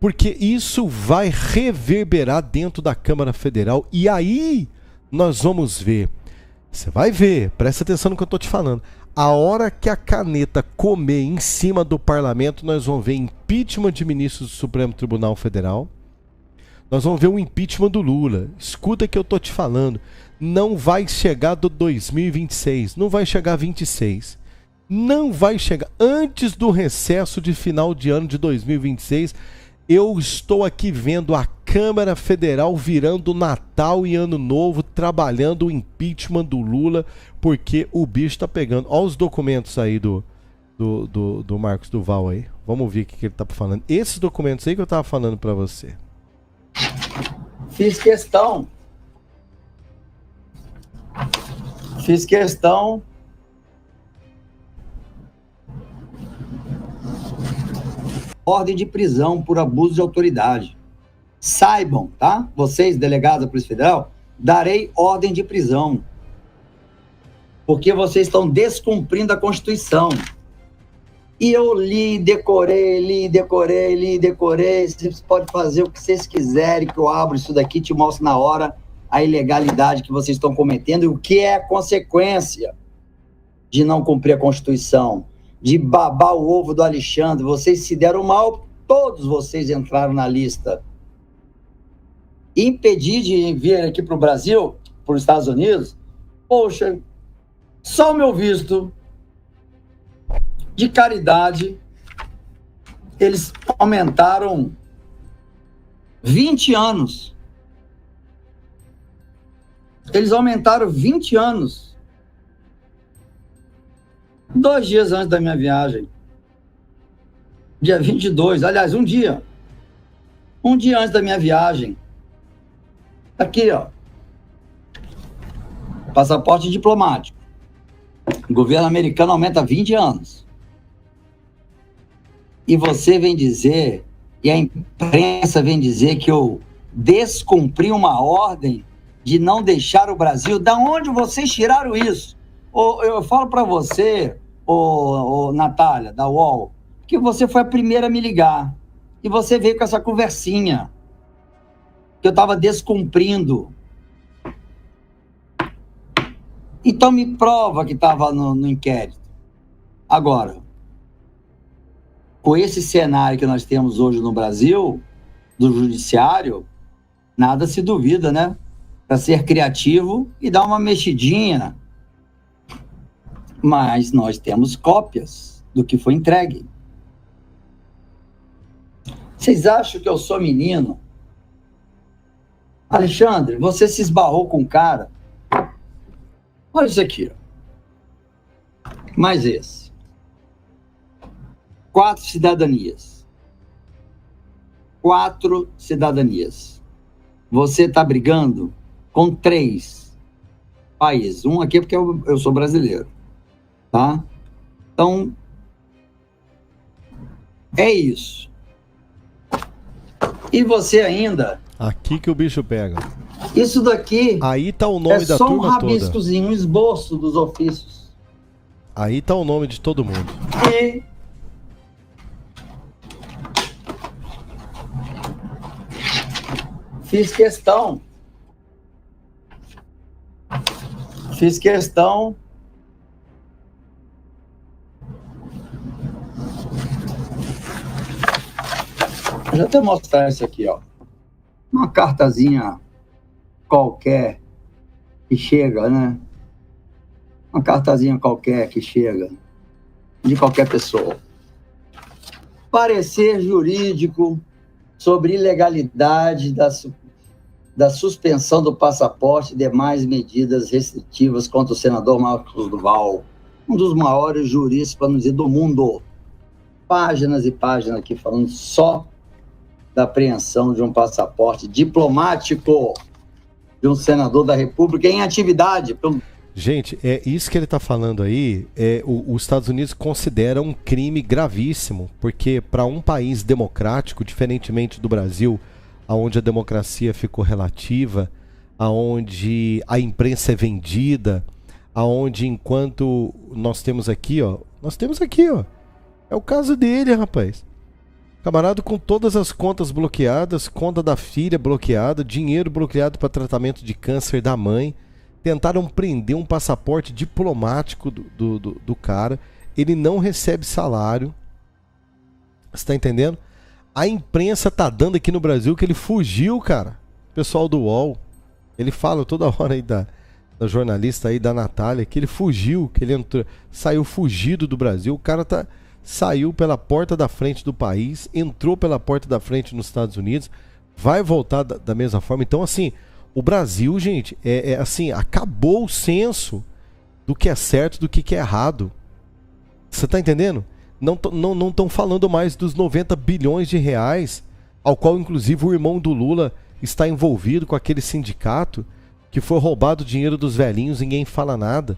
porque isso vai reverberar dentro da Câmara Federal e aí nós vamos ver. Você vai ver, presta atenção no que eu tô te falando. A hora que a caneta comer em cima do parlamento, nós vamos ver impeachment de ministros do Supremo Tribunal Federal. Nós vamos ver o impeachment do Lula. Escuta que eu tô te falando. Não vai chegar do 2026, não vai chegar 26. Não vai chegar antes do recesso de final de ano de 2026. Eu estou aqui vendo a Câmara Federal virando Natal e Ano Novo, trabalhando o impeachment do Lula, porque o bicho tá pegando. Olha os documentos aí do Marcos Duval aí. Vamos ver o que ele tá falando. Esses documentos aí que eu tava falando para você. Fiz questão. Ordem de prisão por abuso de autoridade. Saibam, tá? Vocês, delegados da Polícia Federal, darei ordem de prisão. Porque vocês estão descumprindo a Constituição. E eu li, decorei. Vocês podem fazer o que vocês quiserem, que eu abro isso daqui e te mostro na hora a ilegalidade que vocês estão cometendo e o que é a consequência de não cumprir a Constituição, de babar o ovo do Alexandre. Vocês se deram mal, todos vocês entraram na lista. Impedir de vir aqui para o Brasil, para os Estados Unidos, poxa, só o meu visto de caridade, eles aumentaram 20 anos. Eles aumentaram 20 anos. 2 dias antes da minha viagem. Dia 22, aliás, um dia. Um dia antes da minha viagem. Aqui, ó. Passaporte diplomático. O governo americano aumenta 20 anos. E você vem dizer, e a imprensa vem dizer que eu descumpri uma ordem de não deixar o Brasil. Da onde vocês tiraram isso? Eu falo para você, Natália, da UOL, que você foi a primeira a me ligar. E você veio com essa conversinha. Que eu estava descumprindo. Então me prova que estava no inquérito. Agora, com esse cenário que nós temos hoje no Brasil, do judiciário, nada se duvida, né? Para ser criativo e dar uma mexidinha. Mas nós temos cópias do que foi entregue. Vocês acham que eu sou menino? Alexandre, você se esbarrou com um cara. Olha isso aqui. Mais esse. 4 cidadanias. 4 cidadanias. Você está brigando com 3 países. Um aqui porque eu sou brasileiro. Tá? Então, é isso. E você ainda... Aqui que o bicho pega. Isso daqui... Aí tá o nome da turma toda. É só um rabiscozinho, um esboço dos ofícios. Aí tá o nome de todo mundo. E... Fiz questão Deixa eu até mostrar isso aqui, ó. Uma cartazinha qualquer que chega, né? Uma cartazinha qualquer que chega de qualquer pessoa. Parecer jurídico sobre ilegalidade da suspensão do passaporte e demais medidas restritivas contra o senador Marcos Duval, um dos maiores juristas, para não dizer, do mundo. Páginas e páginas aqui falando só da apreensão de um passaporte diplomático de um senador da República em atividade. Gente, é isso que ele está falando aí, os Estados Unidos considera um crime gravíssimo, porque para um país democrático, diferentemente do Brasil, onde a democracia ficou relativa, onde a imprensa é vendida, onde enquanto nós temos aqui, ó, é o caso dele, rapaz. Camarada com todas as contas bloqueadas, conta da filha bloqueada, dinheiro bloqueado para tratamento de câncer da mãe. Tentaram prender um passaporte diplomático do cara. Ele não recebe salário. Você tá entendendo? A imprensa tá dando aqui no Brasil que ele fugiu, cara. O pessoal do UOL. Ele fala toda hora aí da jornalista aí, da Natália, que ele fugiu, que ele saiu fugido do Brasil. O cara saiu pela porta da frente do país, entrou pela porta da frente nos Estados Unidos, vai voltar da mesma forma. Então, assim, o Brasil, gente, assim, acabou o senso do que é certo, do que é errado. Você tá entendendo? Não estão falando mais dos 90 bilhões de reais, ao qual, inclusive, o irmão do Lula está envolvido com aquele sindicato que foi roubado o dinheiro dos velhinhos, ninguém fala nada.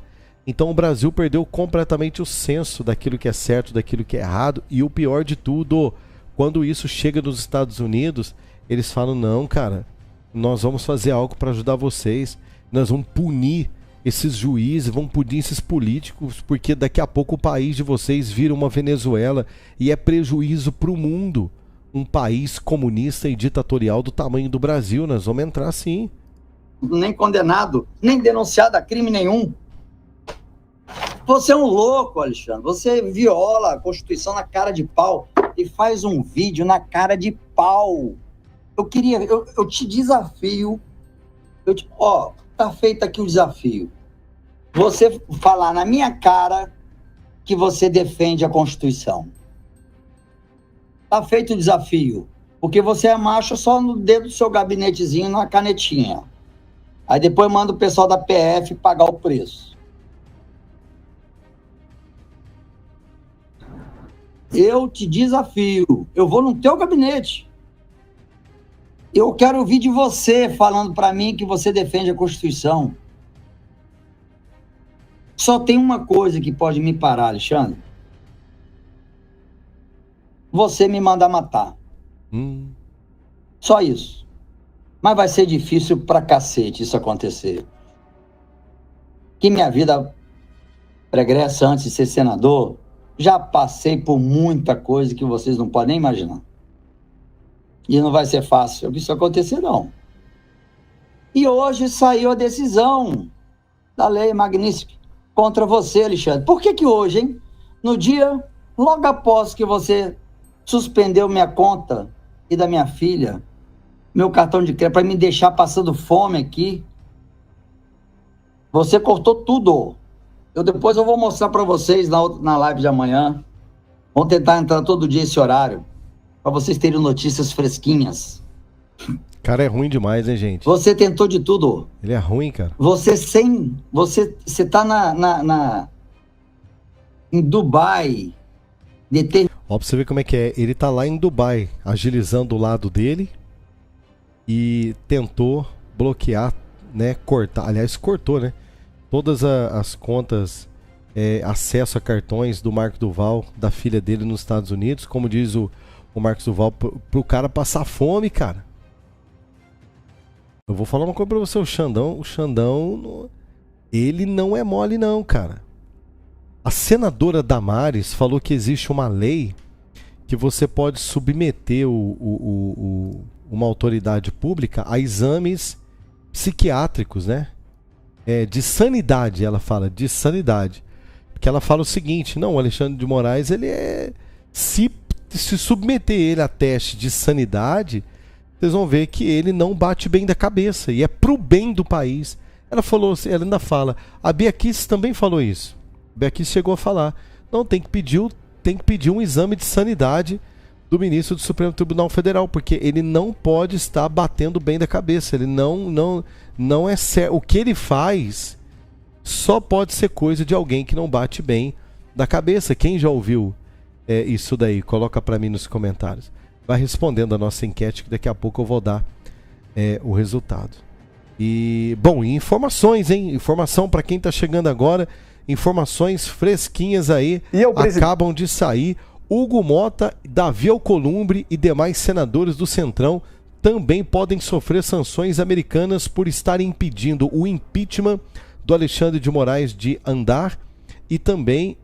Então o Brasil perdeu completamente o senso daquilo que é certo, daquilo que é errado. E o pior de tudo, quando isso chega nos Estados Unidos, eles falam, não, cara, nós vamos fazer algo para ajudar vocês. Nós vamos punir esses juízes, vão punir esses políticos, porque daqui a pouco o país de vocês vira uma Venezuela e é prejuízo para o mundo. Um país comunista e ditatorial do tamanho do Brasil, nós vamos entrar sim. Nem condenado, nem denunciado a crime nenhum. Você é um louco, Alexandre. Você viola a Constituição na cara de pau e faz um vídeo na cara de pau. Eu te desafio. Tá feito aqui o desafio. Você falar na minha cara que você defende a Constituição. Tá feito o desafio. Porque você é macho só no dedo do seu gabinetezinho, na canetinha. Aí depois manda o pessoal da PF pagar o preço. Eu te desafio. Eu vou no teu gabinete. Eu quero ouvir de você falando para mim que você defende a Constituição. Só tem uma coisa que pode me parar, Alexandre. Você me mandar matar. Só isso. Mas vai ser difícil pra cacete isso acontecer. Que minha vida pregressa antes de ser senador, já passei por muita coisa que vocês não podem nem imaginar. E não vai ser fácil isso acontecer, não. E hoje saiu a decisão da lei Magnitsky contra você, Alexandre. Por que hoje, hein? No dia, logo após que você suspendeu minha conta e da minha filha, meu cartão de crédito, para me deixar passando fome aqui, você cortou tudo. Depois eu vou mostrar para vocês na live de amanhã. Vamos tentar entrar todo dia esse horário, para vocês terem notícias fresquinhas. Cara, é ruim demais, hein, gente? Você tentou de tudo. Ele é ruim, cara. Você tá em Dubai. Ó, pra você ver como é que é. Ele tá lá em Dubai, agilizando o lado dele e tentou bloquear, né, cortar. Aliás, cortou, né? Todas as contas, acesso a cartões do Marco Duval, da filha dele nos Estados Unidos, como diz o Marcos Duval, pro cara passar fome, cara. Eu vou falar uma coisa pra você, o Xandão, ele não é mole não, cara. A senadora Damares falou que existe uma lei que você pode submeter uma autoridade pública a exames psiquiátricos, né? De sanidade, ela fala, de sanidade. Porque ela fala o seguinte, não, o Alexandre de Moraes, ele se submeter ele a teste de sanidade, vocês vão ver que ele não bate bem da cabeça, e é pro bem do país. Ela falou, ela ainda fala, a Bia Kicis também falou isso. A Bia Kicis chegou a falar, não, tem que pedir um exame de sanidade do ministro do Supremo Tribunal Federal, porque ele não pode estar batendo bem da cabeça, ele não é certo. O que ele faz só pode ser coisa de alguém que não bate bem da cabeça. Quem já ouviu isso daí? Coloca para mim nos comentários. Vai respondendo a nossa enquete, que daqui a pouco eu vou dar o resultado. E, bom, informações, hein? Informação para quem tá chegando agora, informações fresquinhas aí, acabam de sair. Hugo Mota, Davi Alcolumbre e demais senadores do Centrão também podem sofrer sanções americanas por estarem impedindo o impeachment do Alexandre de Moraes de andar e também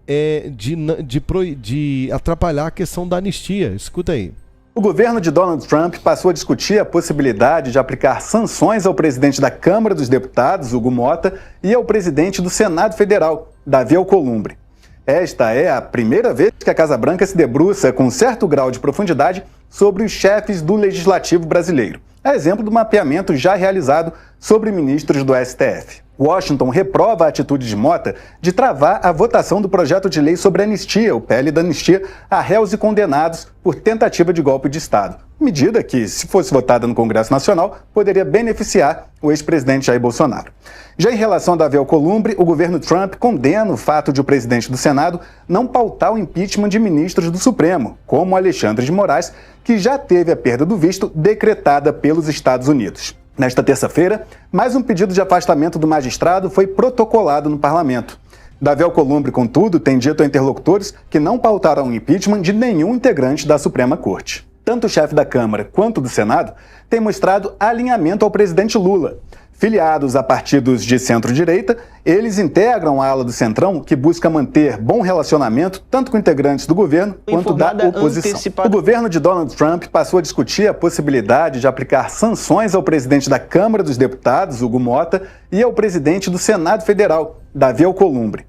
de atrapalhar a questão da anistia. Escuta aí. O governo de Donald Trump passou a discutir a possibilidade de aplicar sanções ao presidente da Câmara dos Deputados, Hugo Mota, e ao presidente do Senado Federal, Davi Alcolumbre. Esta é a primeira vez que a Casa Branca se debruça com certo grau de profundidade sobre os chefes do Legislativo brasileiro. É exemplo do mapeamento já realizado sobre ministros do STF. Washington reprova a atitude de Mota de travar a votação do projeto de lei sobre anistia, o PL da anistia, a réus e condenados por tentativa de golpe de Estado. Medida que, se fosse votada no Congresso Nacional, poderia beneficiar o ex-presidente Jair Bolsonaro. Já em relação a Davi Alcolumbre, o governo Trump condena o fato de o presidente do Senado não pautar o impeachment de ministros do Supremo, como Alexandre de Moraes, que já teve a perda do visto decretada pelos Estados Unidos. Nesta terça-feira, mais um pedido de afastamento do magistrado foi protocolado no parlamento. Davi Alcolumbre, contudo, tem dito a interlocutores que não pautaram o impeachment de nenhum integrante da Suprema Corte. Tanto o chefe da Câmara quanto do Senado têm mostrado alinhamento ao presidente Lula. Filiados a partidos de centro-direita, eles integram a ala do Centrão, que busca manter bom relacionamento tanto com integrantes do governo quanto da oposição. O governo de Donald Trump passou a discutir a possibilidade de aplicar sanções ao presidente da Câmara dos Deputados, Hugo Mota, e ao presidente do Senado Federal, Davi Alcolumbre.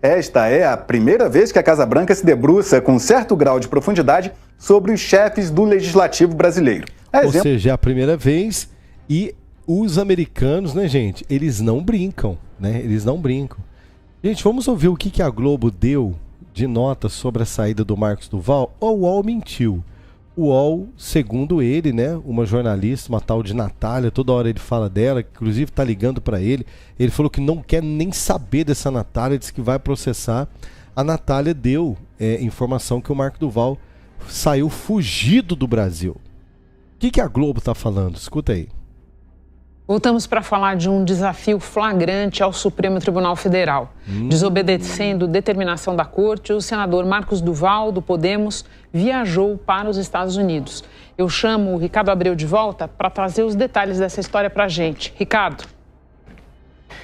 Esta é a primeira vez que a Casa Branca se debruça com certo grau de profundidade sobre os chefes do legislativo brasileiro. Ou seja, é a primeira vez e os americanos, né, gente, eles não brincam, né? Eles não brincam. Gente, vamos ouvir o que a Globo deu de nota sobre a saída do Marcos Duval? O UOL mentiu. O UOL, segundo ele, né, uma jornalista, uma tal de Natália, toda hora ele fala dela, que inclusive tá ligando para ele. Ele falou que não quer nem saber dessa Natália, disse que vai processar. A Natália deu informação que o Marcos Duval saiu fugido do Brasil. O que a Globo tá falando? Escuta aí. Voltamos para falar de um desafio flagrante ao Supremo Tribunal Federal. Desobedecendo determinação da Corte, o senador Marcos Duval, do Podemos, viajou para os Estados Unidos. Eu chamo o Ricardo Abreu de volta para trazer os detalhes dessa história para a gente. Ricardo.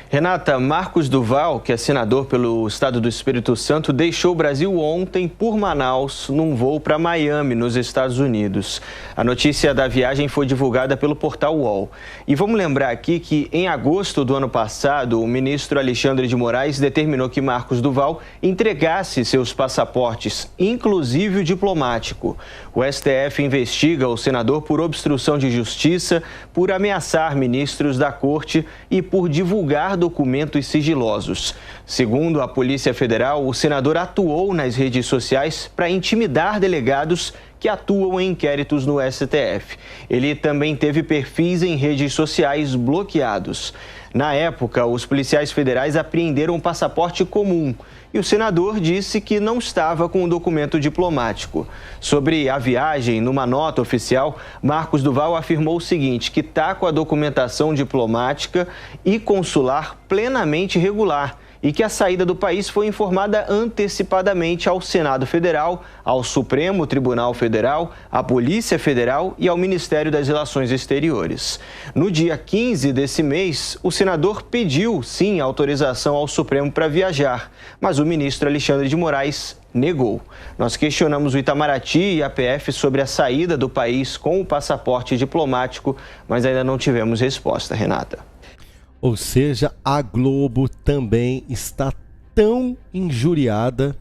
Renata, Marcos Duval, que é senador pelo estado do Espírito Santo, deixou o Brasil ontem por Manaus num voo para Miami, nos Estados Unidos. A notícia da viagem foi divulgada pelo portal UOL. E vamos lembrar aqui que em agosto do ano passado, o ministro Alexandre de Moraes determinou que Marcos Duval entregasse seus passaportes, inclusive o diplomático. O STF investiga o senador por obstrução de justiça, por ameaçar ministros da corte e por divulgar documentos sigilosos. Segundo a Polícia Federal, o senador atuou nas redes sociais para intimidar delegados que atuam em inquéritos no STF. Ele também teve perfis em redes sociais bloqueados. Na época, os policiais federais apreenderam um passaporte comum e o senador disse que não estava com o documento diplomático. Sobre a viagem, numa nota oficial, Marcos Duval afirmou o seguinte, que está com a documentação diplomática e consular plenamente regular e que a saída do país foi informada antecipadamente ao Senado Federal, ao Supremo Tribunal Federal, à Polícia Federal e ao Ministério das Relações Exteriores. No dia 15 desse mês, o senador pediu, sim, autorização ao Supremo para viajar, mas o ministro Alexandre de Moraes negou. Nós questionamos o Itamaraty e a PF sobre a saída do país com o passaporte diplomático, mas ainda não tivemos resposta, Renata. Ou seja, a Globo também está tão injuriada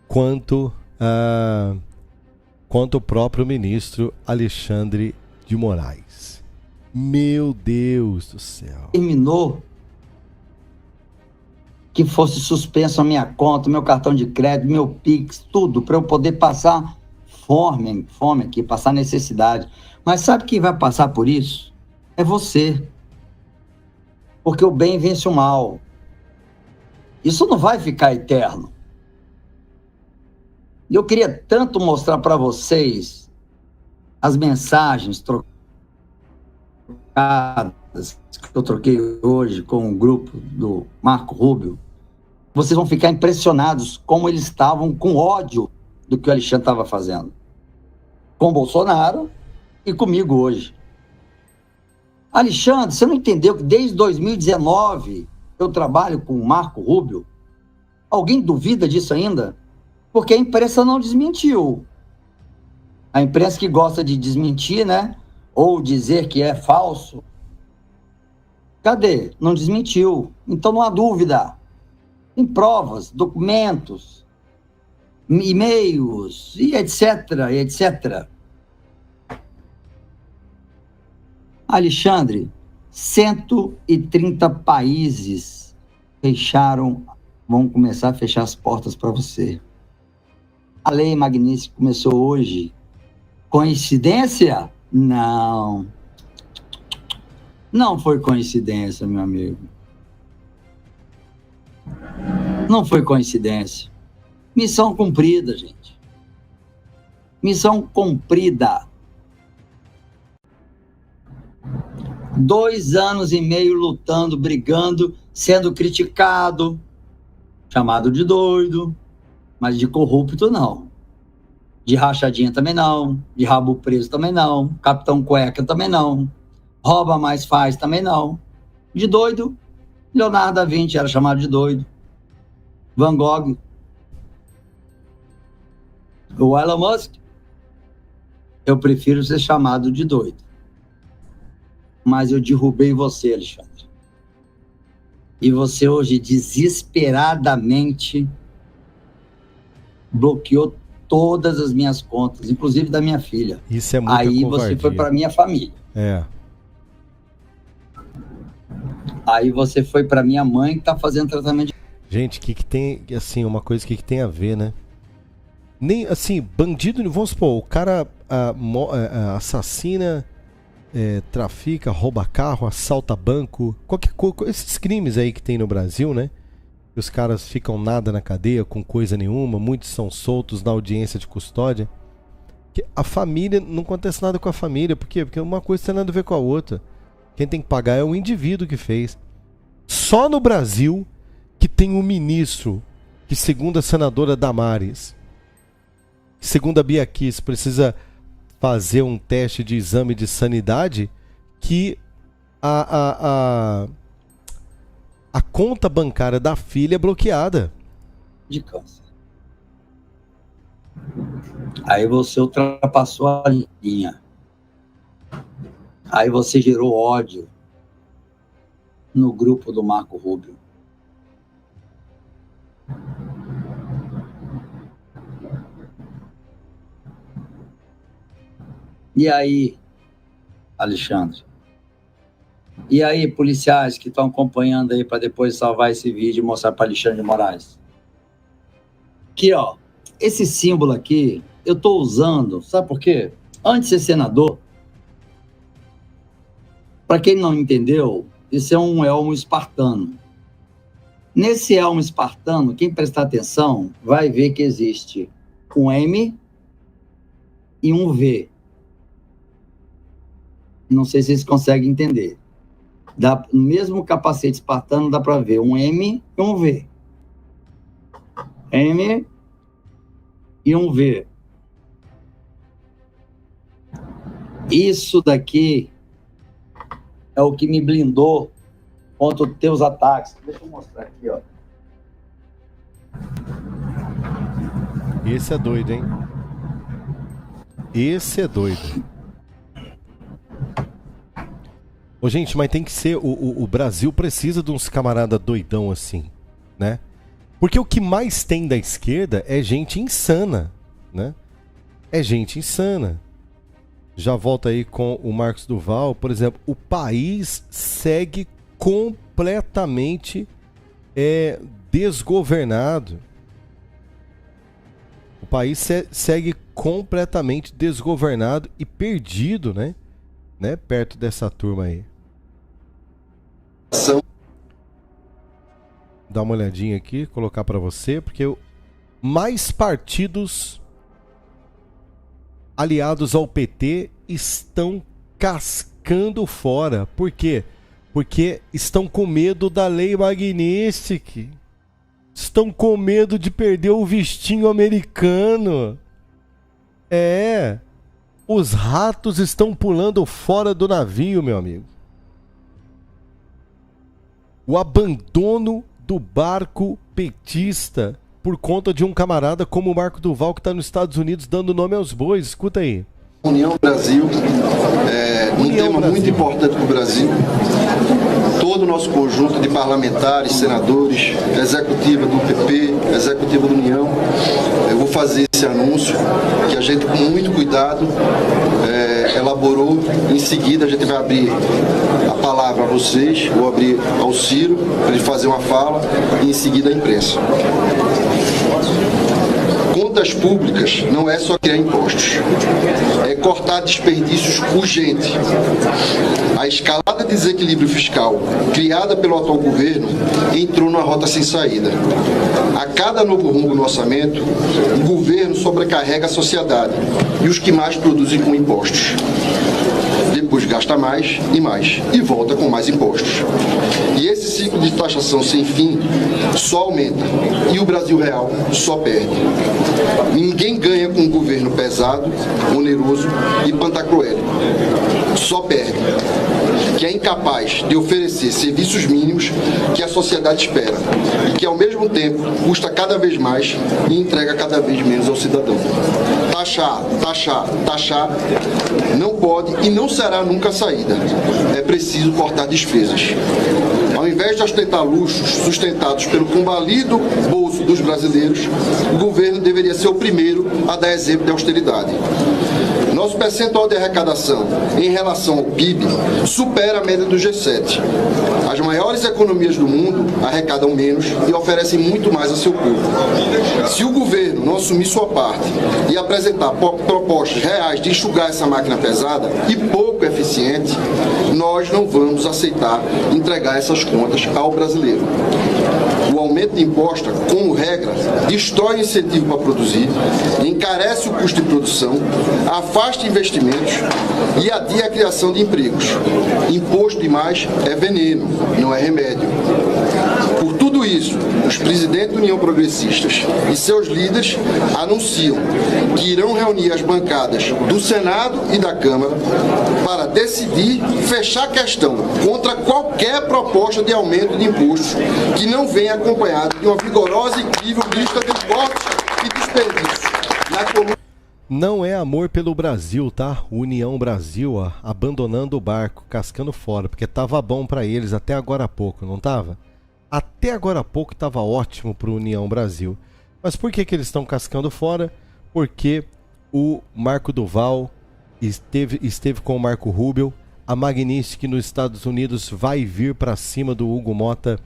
quanto o próprio ministro Alexandre de Moraes. Meu Deus do céu. Terminou que fosse suspenso a minha conta, meu cartão de crédito, meu Pix, tudo, para eu poder passar fome aqui, passar necessidade. Mas sabe quem vai passar por isso? É você. Porque o bem vence o mal. Isso não vai ficar eterno. E eu queria tanto mostrar para vocês as mensagens trocadas que eu troquei hoje com o grupo do Marco Rubio. Vocês vão ficar impressionados como eles estavam com ódio do que o Alexandre estava fazendo. Com o Bolsonaro e comigo hoje. Alexandre, você não entendeu que desde 2019 eu trabalho com o Marco Rubio? Alguém duvida disso ainda? Porque a imprensa não desmentiu. A imprensa que gosta de desmentir, né? Ou dizer que é falso. Cadê? Não desmentiu. Então não há dúvida. Tem provas, documentos, e-mails, e etc, e etc. Alexandre, 130 países vão começar a fechar as portas para você. A Lei Magnitsky começou hoje. Coincidência? Não. Não foi coincidência, meu amigo. Não foi coincidência. Missão cumprida, gente. Missão cumprida. 2 anos e meio lutando, brigando, sendo criticado, chamado de doido, mas de corrupto não. De rachadinha também não, de rabo preso também não, capitão cueca também não, rouba mais faz também não. de doido. Leonardo da Vinci era chamado de doido. Van Gogh. O Elon Musk, eu prefiro ser chamado de doido. Mas eu derrubei você, Alexandre. E você hoje desesperadamente bloqueou todas as minhas contas, inclusive da minha filha. Isso é muita Aí covardia. você foi para minha família. Aí você foi para minha mãe que tá fazendo tratamento de... Gente, o que tem, assim, uma coisa que tem a ver, né? Nem, assim, bandido, vamos supor, o cara assassina, trafica, rouba carro, assalta banco, qualquer coisa, esses crimes aí que tem no Brasil, né? Os caras ficam nada na cadeia com coisa nenhuma, muitos são soltos na audiência de custódia. A família, não acontece nada com a família, por quê? Porque uma coisa tem nada a ver com a outra. Quem tem que pagar é o indivíduo que fez. Só no Brasil que tem um ministro que, segundo a senadora Damares, segundo a Bia Kiss, precisa fazer um teste de exame de sanidade, que a conta bancária da filha é bloqueada. De câncer. Aí você ultrapassou a linha. Aí você gerou ódio no grupo do Marco Rubio. E aí, Alexandre? E aí, policiais que estão acompanhando aí para depois salvar esse vídeo e mostrar para Alexandre de Moraes? Aqui, ó, esse símbolo aqui, eu tô usando, sabe por quê? Antes de ser senador, para quem não entendeu, isso é um elmo espartano. Nesse elmo espartano, quem prestar atenção vai ver que existe um M e um V. Não sei se vocês conseguem entender. No mesmo capacete espartano dá para ver um M e um V. M e um V. Isso daqui é o que me blindou contra os teus ataques. Deixa eu mostrar aqui, ó. Esse é doido, hein? Esse é doido. Ô, gente, mas tem que ser... O Brasil precisa de uns camarada doidão assim, né? Porque o que mais tem da esquerda é gente insana, né? É gente insana. Já volto aí com o Marcos Duval. Por exemplo, o país segue completamente desgovernado. O país segue completamente desgovernado e perdido, né? Perto dessa turma aí. Dá uma olhadinha aqui, colocar para você, porque mais partidos aliados ao PT estão cascando fora. Por quê? Porque estão com medo da lei Magnitsky. Estão com medo de perder o vistinho americano. Os ratos estão pulando fora do navio, meu amigo. O abandono do barco petista por conta de um camarada como o Marco Duval, que está nos Estados Unidos dando nome aos bois. Escuta aí. União Brasil é um tema muito importante para o Brasil. Todo o nosso conjunto de parlamentares, senadores, executiva do PP, executiva do União, eu vou fazer esse anúncio que a gente, com muito cuidado, elaborou. Em seguida, a gente vai abrir a palavra a vocês, vou abrir ao Ciro para ele fazer uma fala e em seguida a imprensa. Contas públicas não é só criar impostos, é cortar desperdícios urgente. A escalada de desequilíbrio fiscal criada pelo atual governo entrou numa rota sem saída. A cada novo rumo no orçamento, o governo sobrecarrega a sociedade e os que mais produzem com impostos. Depois gasta mais e volta com mais impostos. E esse ciclo de taxação sem fim só aumenta e o Brasil real só perde. Ninguém ganha com um governo pesado, oneroso e pantacruélico. Só perde. que é incapaz de oferecer serviços mínimos que a sociedade espera e que, ao mesmo tempo, custa cada vez mais e entrega cada vez menos ao cidadão. Taxar, taxar, taxar não pode e não será nunca a saída. É preciso cortar despesas. Ao invés de ostentar luxos sustentados pelo combalido bolso dos brasileiros, o governo deveria ser o primeiro a dar exemplo de austeridade. Nosso percentual de arrecadação em relação ao PIB supera a média do G7. As maiores economias do mundo arrecadam menos e oferecem muito mais a seu povo. Se o governo não assumir sua parte e apresentar propostas reais de enxugar essa máquina pesada e pouco eficiente, nós não vamos aceitar entregar essas contas ao brasileiro. O aumento de imposto, como regra, destrói o incentivo para produzir, encarece o custo de produção, afasta investimentos e adia a criação de empregos. Imposto demais é veneno, não é remédio. Por tudo isso, os presidentes da União Progressistas e seus líderes anunciam que irão reunir as bancadas do Senado e da Câmara para decidir fechar a questão contra qualquer proposta de aumento de impostos que não venha acompanhado de uma vigorosa e incrível lista de cortes e desperdícios. Não é amor pelo Brasil, tá? União Brasil, ó, abandonando o barco, cascando fora, porque tava bom para eles até agora há pouco, não tava? Até agora há pouco estava ótimo para o União Brasil. Mas por que eles estão cascando fora? Porque o Marco Duval esteve com o Marco Rubio. A Magnífica nos Estados Unidos vai vir para cima do Hugo Mota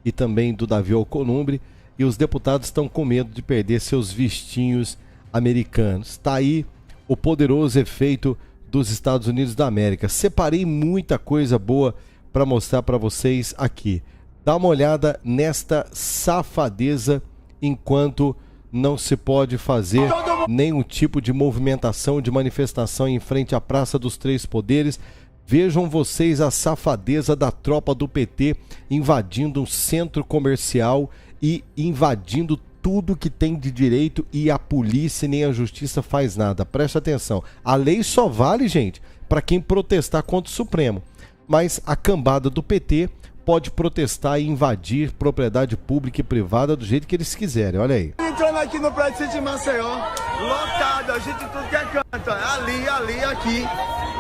e também do Davi Alcolumbre. E os deputados estão com medo de perder seus vistinhos americanos. Está aí o poderoso efeito dos Estados Unidos da América. Separei muita coisa boa para mostrar para vocês aqui. Dá uma olhada nesta safadeza, enquanto não se pode fazer nenhum tipo de movimentação, de manifestação em frente à Praça dos Três Poderes. Vejam vocês a safadeza da tropa do PT invadindo um centro comercial e invadindo tudo que tem de direito, e a polícia nem a justiça faz nada. Preste atenção. A lei só vale, gente, para quem protestar contra o Supremo. Mas a cambada do PT pode protestar e invadir propriedade pública e privada do jeito que eles quiserem. Olha aí. Entrando aqui no prédio de Maceió, lotado, a gente tudo que é canto, ali, aqui.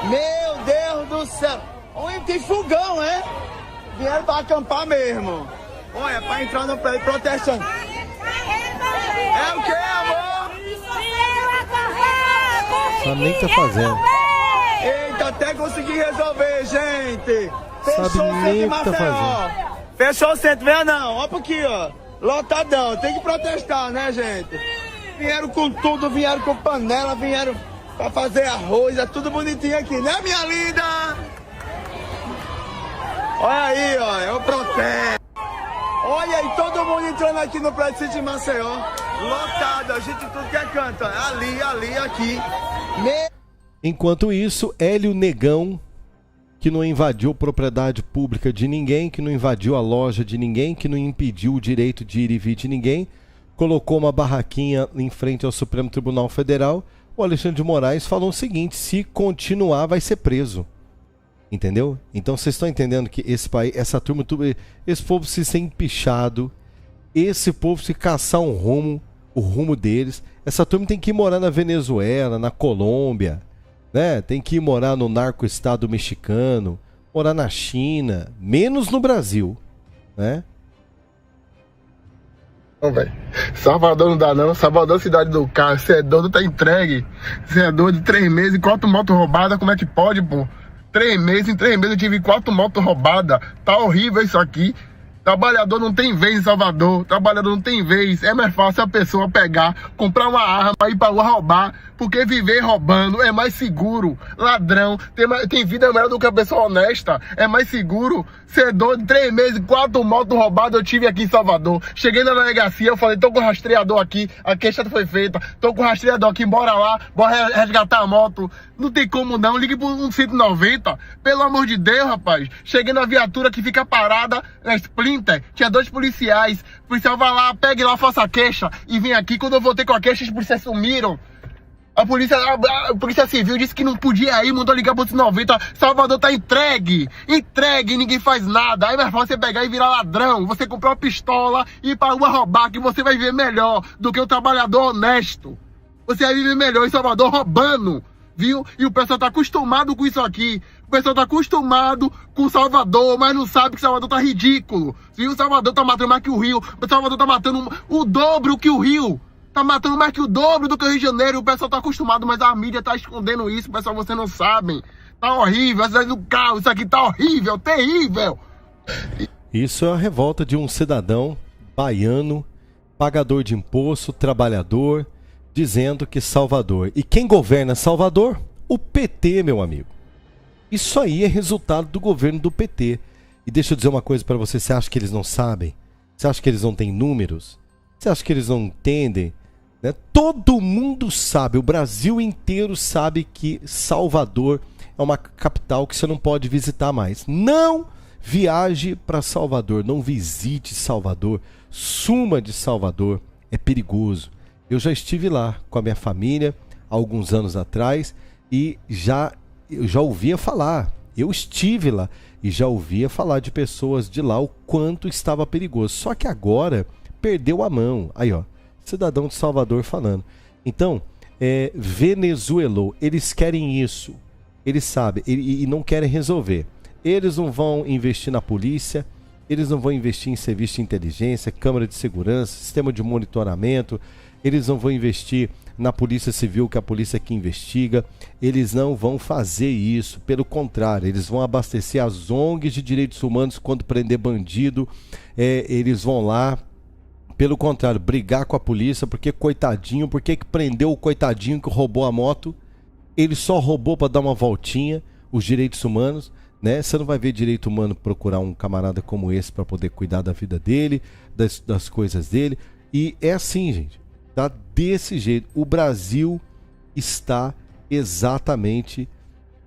Meu Deus do céu! Olha, tem fogão, é? Vieram pra acampar mesmo. Olha, pra entrar no prédio protestando. É o que, amor? Sabe nem o que tá fazendo. Eita, até consegui resolver, gente. Sabe nem o que tá fazendo. Fechou o centro, venha não. Olha aqui, ó. Lotadão. Tem que protestar, né, gente? Vieram com tudo, vieram com panela, vieram pra fazer arroz. É tudo bonitinho aqui, né, minha linda? Olha aí, ó. É o protesto. Olha aí, todo mundo entrando aqui no prédio de Maceió. Lotado, a gente tudo que é canto. Ali, aqui. Enquanto isso, Hélio Negão, que não invadiu propriedade pública de ninguém, que não invadiu a loja de ninguém, que não impediu o direito de ir e vir de ninguém, colocou uma barraquinha em frente ao Supremo Tribunal Federal. O Alexandre de Moraes falou o seguinte: se continuar, vai ser preso. Entendeu? Então vocês estão entendendo que esse país, essa turma, esse povo se ser empichado, esse povo se caçar um rumo, o rumo deles. Essa turma tem que ir morar na Venezuela, na Colômbia, né? Tem que ir morar no narco-estado mexicano, morar na China, menos no Brasil, né? Não, velho. Salvador não dá não. Salvador, cidade do carro. Você é doido, tá entregue. Você é doido de 3 meses, 4 motos roubadas. Como é que pode, pô? 3 meses, em 3 meses eu tive 4 motos roubadas. Tá horrível isso aqui. Trabalhador não tem vez em Salvador. Trabalhador não tem vez. É mais fácil a pessoa pegar, comprar uma arma e ir pra rua roubar. Porque viver roubando é mais seguro. Ladrão tem vida melhor do que a pessoa honesta. É mais seguro. Você é doido, 3 meses, 4 motos roubadas eu tive aqui em Salvador. Cheguei na delegacia, eu falei, tô com rastreador aqui. A queixa foi feita. Tô com rastreador aqui, bora lá. Bora resgatar a moto. Não tem como não. Ligue por 190. Pelo amor de Deus, rapaz. Cheguei na viatura que fica parada na Splinter. Tinha 2 policiais. O policial vai lá, pegue lá, faça a queixa e vem aqui. Quando eu voltei com a queixa, os policiais sumiram. A polícia civil disse que não podia ir, mandou ligar pro 190. Salvador tá entregue, ninguém faz nada. Aí é mais fácil você pegar e virar ladrão, você comprar uma pistola e ir pra rua roubar, que você vai viver melhor do que o trabalhador honesto. Você vai viver melhor em Salvador roubando, viu? E o pessoal tá acostumado com isso aqui. O pessoal tá acostumado com Salvador, mas não sabe que Salvador tá ridículo, viu? Salvador tá matando mais que o Rio. Salvador tá matando o dobro que o Rio. Tá matando mais que o dobro do que o Rio de Janeiro. O pessoal tá acostumado, mas a mídia tá escondendo isso. Pessoal, vocês não sabem. Tá horrível. Isso aqui tá horrível, terrível. Isso é a revolta de um cidadão baiano, pagador de imposto, trabalhador, dizendo que Salvador. E quem governa Salvador? O PT, meu amigo. Isso aí é resultado do governo do PT. E deixa eu dizer uma coisa para você. Você acha que eles não sabem? Você acha que eles não têm números? Você acha que eles não entendem? Né? Todo mundo sabe, o Brasil inteiro sabe que Salvador é uma capital que você não pode visitar mais. Não viaje para Salvador, não visite Salvador, suma de Salvador, é perigoso. Eu já estive lá com a minha família há alguns anos atrás e eu já ouvia falar, eu estive lá e já ouvia falar de pessoas de lá o quanto estava perigoso. Só que agora perdeu a mão. Aí, ó, cidadão de Salvador falando. Então, venezuelou, eles querem isso, eles sabem e não querem resolver. Eles não vão investir na polícia, eles não vão investir em serviço de inteligência, câmara de segurança, sistema de monitoramento, eles não vão investir na polícia civil, que é a polícia que investiga, eles não vão fazer isso, pelo contrário, eles vão abastecer as ONGs de direitos humanos quando prender bandido, eles vão lá, pelo contrário, brigar com a polícia, porque coitadinho, porque que prendeu o coitadinho que roubou a moto, ele só roubou para dar uma voltinha, os direitos humanos, né? Você não vai ver direito humano procurar um camarada como esse para poder cuidar da vida dele, das coisas dele, e é assim, gente, tá desse jeito, o Brasil está exatamente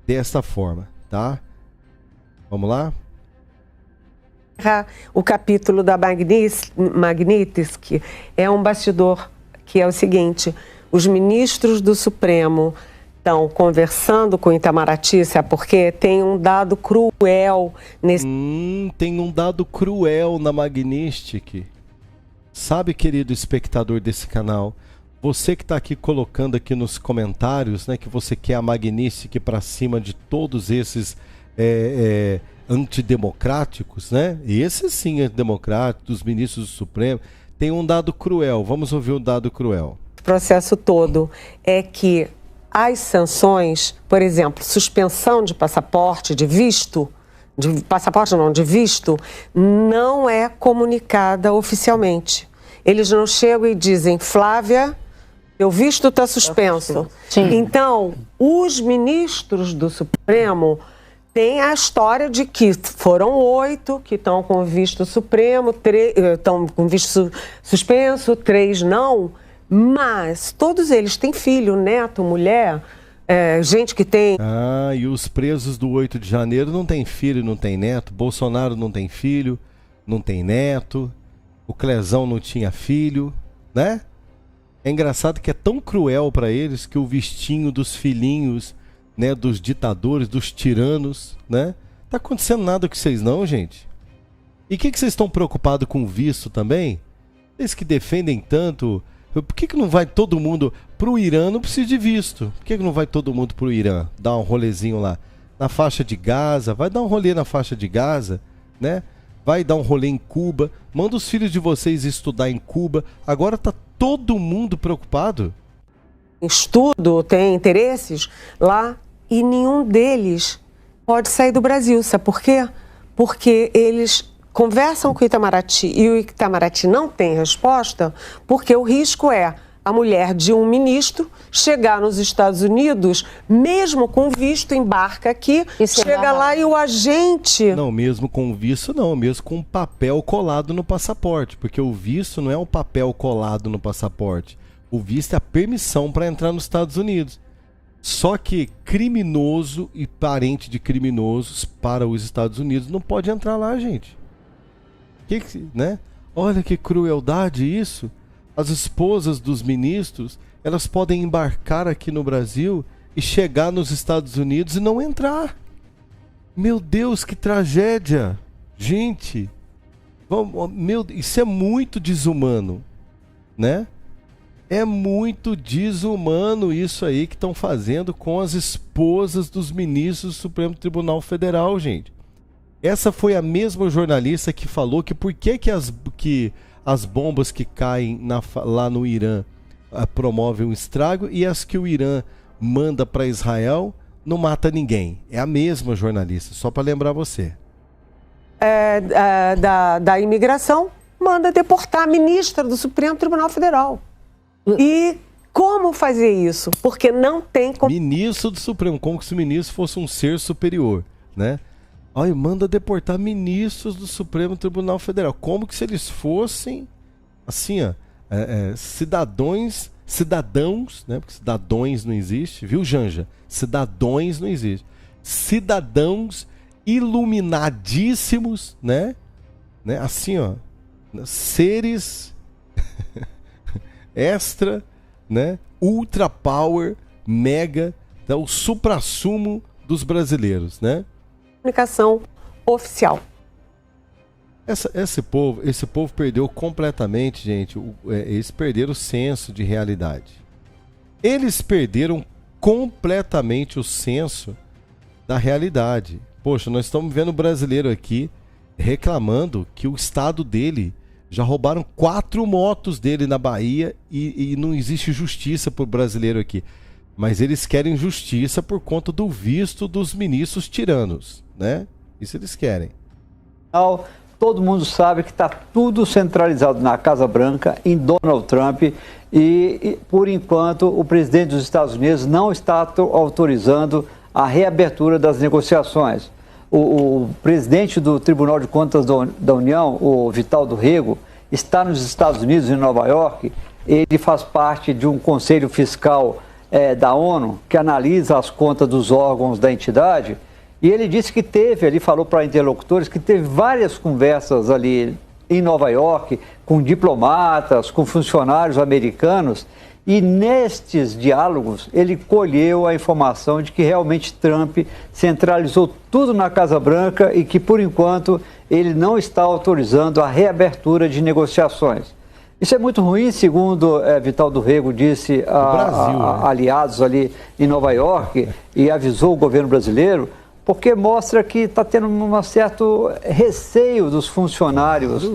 desta forma, tá? Vamos lá? O capítulo da Magnitsky é um bastidor que é o seguinte: os ministros do Supremo estão conversando com Itamaraty, sabe por quê? Tem um dado cruel nesse... Tem um dado cruel na Magnitsky. Sabe, querido espectador desse canal, você que está aqui colocando aqui nos comentários, né, que você quer a Magnitsky para cima de todos esses antidemocráticos, né? Esse sim é democrático, dos ministros do Supremo. Tem um dado cruel. Vamos ouvir o dado cruel. O processo todo é que as sanções, por exemplo, suspensão de passaporte, de visto, de visto, não é comunicada oficialmente. Eles não chegam e dizem: Flávia, teu visto está suspenso. Sim. Então, os ministros do Supremo têm a história de que foram 8 que estão com visto supremo, estão com visto suspenso, 3 não, mas todos eles têm filho, neto, mulher, gente que tem... Ah, e os presos do 8 de janeiro não tem filho, não tem neto, Bolsonaro não tem filho, não tem neto, o Clezão não tinha filho, né? É engraçado que é tão cruel para eles que o vistinho dos filhinhos, né, dos ditadores, dos tiranos, né? Tá acontecendo nada com vocês não, gente. E o que vocês estão preocupados com o visto também? Vocês que defendem tanto, por que não vai todo mundo pro Irã? Não precisa de visto. Por que não vai todo mundo pro Irã? Dar um rolezinho lá na faixa de Gaza, vai dar um rolê na faixa de Gaza, né? Vai dar um rolê em Cuba, manda os filhos de vocês estudar em Cuba. Agora tá todo mundo preocupado. Estudo, tem interesses lá e nenhum deles pode sair do Brasil. Sabe por quê? Porque eles conversam com o Itamaraty e o Itamaraty não tem resposta, porque o risco é a mulher de um ministro chegar nos Estados Unidos, mesmo com visto, embarca aqui, chega lá e o agente... Não, mesmo com visto não, mesmo com papel colado no passaporte, porque o visto não é um papel colado no passaporte. O visto é a permissão para entrar nos Estados Unidos. Só que criminoso e parente de criminosos para os Estados Unidos não pode entrar lá, gente. Né? Olha que crueldade isso. As esposas dos ministros elas podem embarcar aqui no Brasil e chegar nos Estados Unidos e não entrar. Meu Deus, que tragédia! Gente, isso é muito desumano, né? É muito desumano isso aí que estão fazendo com as esposas dos ministros do Supremo Tribunal Federal, gente. Essa foi a mesma jornalista que falou que por que as bombas que caem lá no Irã promovem um estrago e as que o Irã manda para Israel não mata ninguém. É a mesma jornalista, só para lembrar você. Da imigração manda deportar a ministra do Supremo Tribunal Federal. E como fazer isso? Porque não tem como... Ministro do Supremo, como se o ministro fosse um ser superior, né? Olha, manda deportar ministros do Supremo Tribunal Federal. Como que se eles fossem, assim, cidadãos, né? Porque cidadãos não existe, viu, Janja? Cidadãos não existe. Cidadãos iluminadíssimos, né? Assim, ó, seres extra, né? Ultra power, mega, né? O suprassumo dos brasileiros, né? Comunicação oficial. Esse povo perdeu completamente, gente. Eles perderam o senso de realidade. Eles perderam completamente o senso da realidade. Poxa, nós estamos vendo o brasileiro aqui reclamando que o estado dele já roubaram 4 motos dele na Bahia e não existe justiça para o brasileiro aqui. Mas eles querem justiça por conta do visto dos ministros tiranos, né? Isso eles querem. Todo mundo sabe que está tudo centralizado na Casa Branca, em Donald Trump, e por enquanto o presidente dos Estados Unidos não está autorizando a reabertura das negociações. O presidente do Tribunal de Contas da União, o Vital do Rego, está nos Estados Unidos, em Nova York. Ele faz parte de um conselho fiscal da ONU, que analisa as contas dos órgãos da entidade, e ele disse que ele falou para interlocutores que teve várias conversas ali em Nova York, com diplomatas, com funcionários americanos, e nestes diálogos ele colheu a informação de que realmente Trump centralizou tudo na Casa Branca e que, por enquanto, ele não está autorizando a reabertura de negociações. Isso é muito ruim, segundo Vital do Rego disse a aliados ali em Nova York e avisou o governo brasileiro, porque mostra que está tendo um certo receio dos funcionários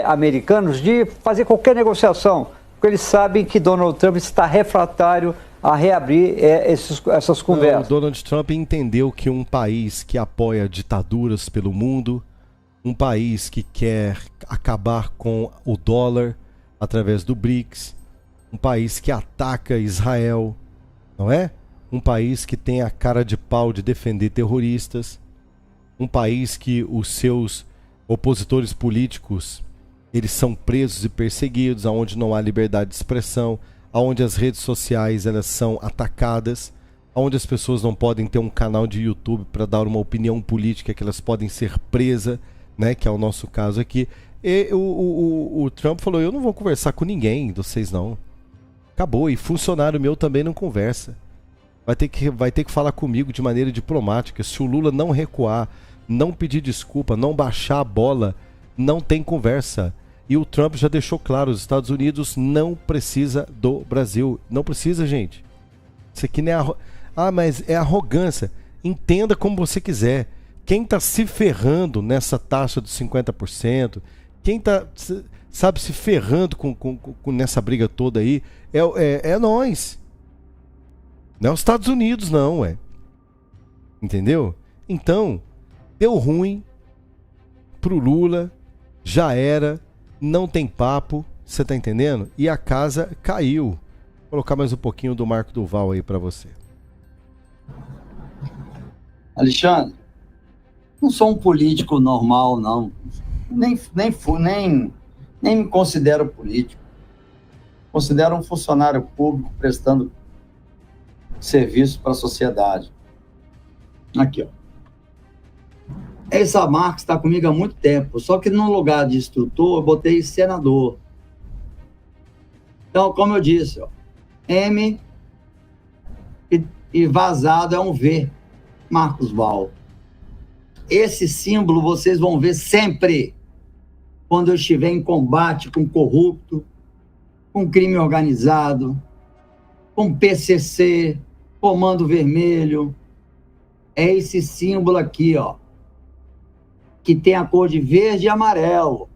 americanos de fazer qualquer negociação, porque eles sabem que Donald Trump está refratário a reabrir essas conversas. O Donald Trump entendeu que um país que apoia ditaduras pelo mundo, um país que quer acabar com o dólar através do BRICS, um país que ataca Israel, não é? Um país que tem a cara de pau de defender terroristas, um país que os seus opositores políticos eles são presos e perseguidos, onde não há liberdade de expressão, onde as redes sociais elas são atacadas, onde as pessoas não podem ter um canal de YouTube para dar uma opinião política, que elas podem ser presas, né, que é o nosso caso aqui. E o Trump falou, eu não vou conversar com ninguém, vocês não. Acabou, e funcionário meu também não conversa. Vai ter que falar comigo de maneira diplomática. Se o Lula não recuar, não pedir desculpa, não baixar a bola, não tem conversa. E o Trump já deixou claro, os Estados Unidos não precisa do Brasil. Não precisa, gente. Isso aqui não é mas é arrogância. Entenda como você quiser. Quem está se ferrando nessa taxa dos 50%, quem está, sabe, se ferrando com nessa briga toda aí, é nós. Não é os Estados Unidos, não, Entendeu? Então, deu ruim pro Lula, já era, não tem papo, você tá entendendo? E a casa caiu. Vou colocar mais um pouquinho do Marco Duval aí para você. Alexandre, não sou um político normal, não. Nem me considero político. Considero um funcionário público prestando serviço para a sociedade. Aqui, ó. Essa marca está comigo há muito tempo, só que no lugar de instrutor eu botei senador. Então, como eu disse, ó, M e vazado é um V. Marcos Val. Esse símbolo vocês vão ver sempre quando eu estiver em combate com corrupto, com crime organizado, com PCC, Comando Vermelho. É esse símbolo aqui, ó, que tem a cor de verde e amarelo.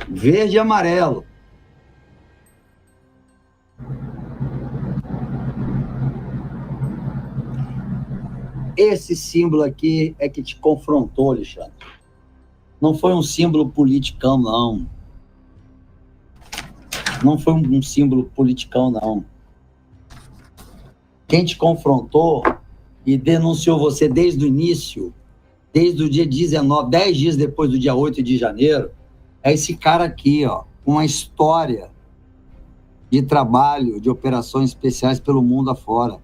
Verde e amarelo. Esse símbolo aqui é que te confrontou, Alexandre. Não foi um símbolo politicão, não. Não foi um símbolo politicão, não. Quem te confrontou e denunciou você desde o início, desde o dia 19, 10 dias depois do dia 8 de janeiro, é esse cara aqui, ó, com uma história de trabalho, de operações especiais pelo mundo afora.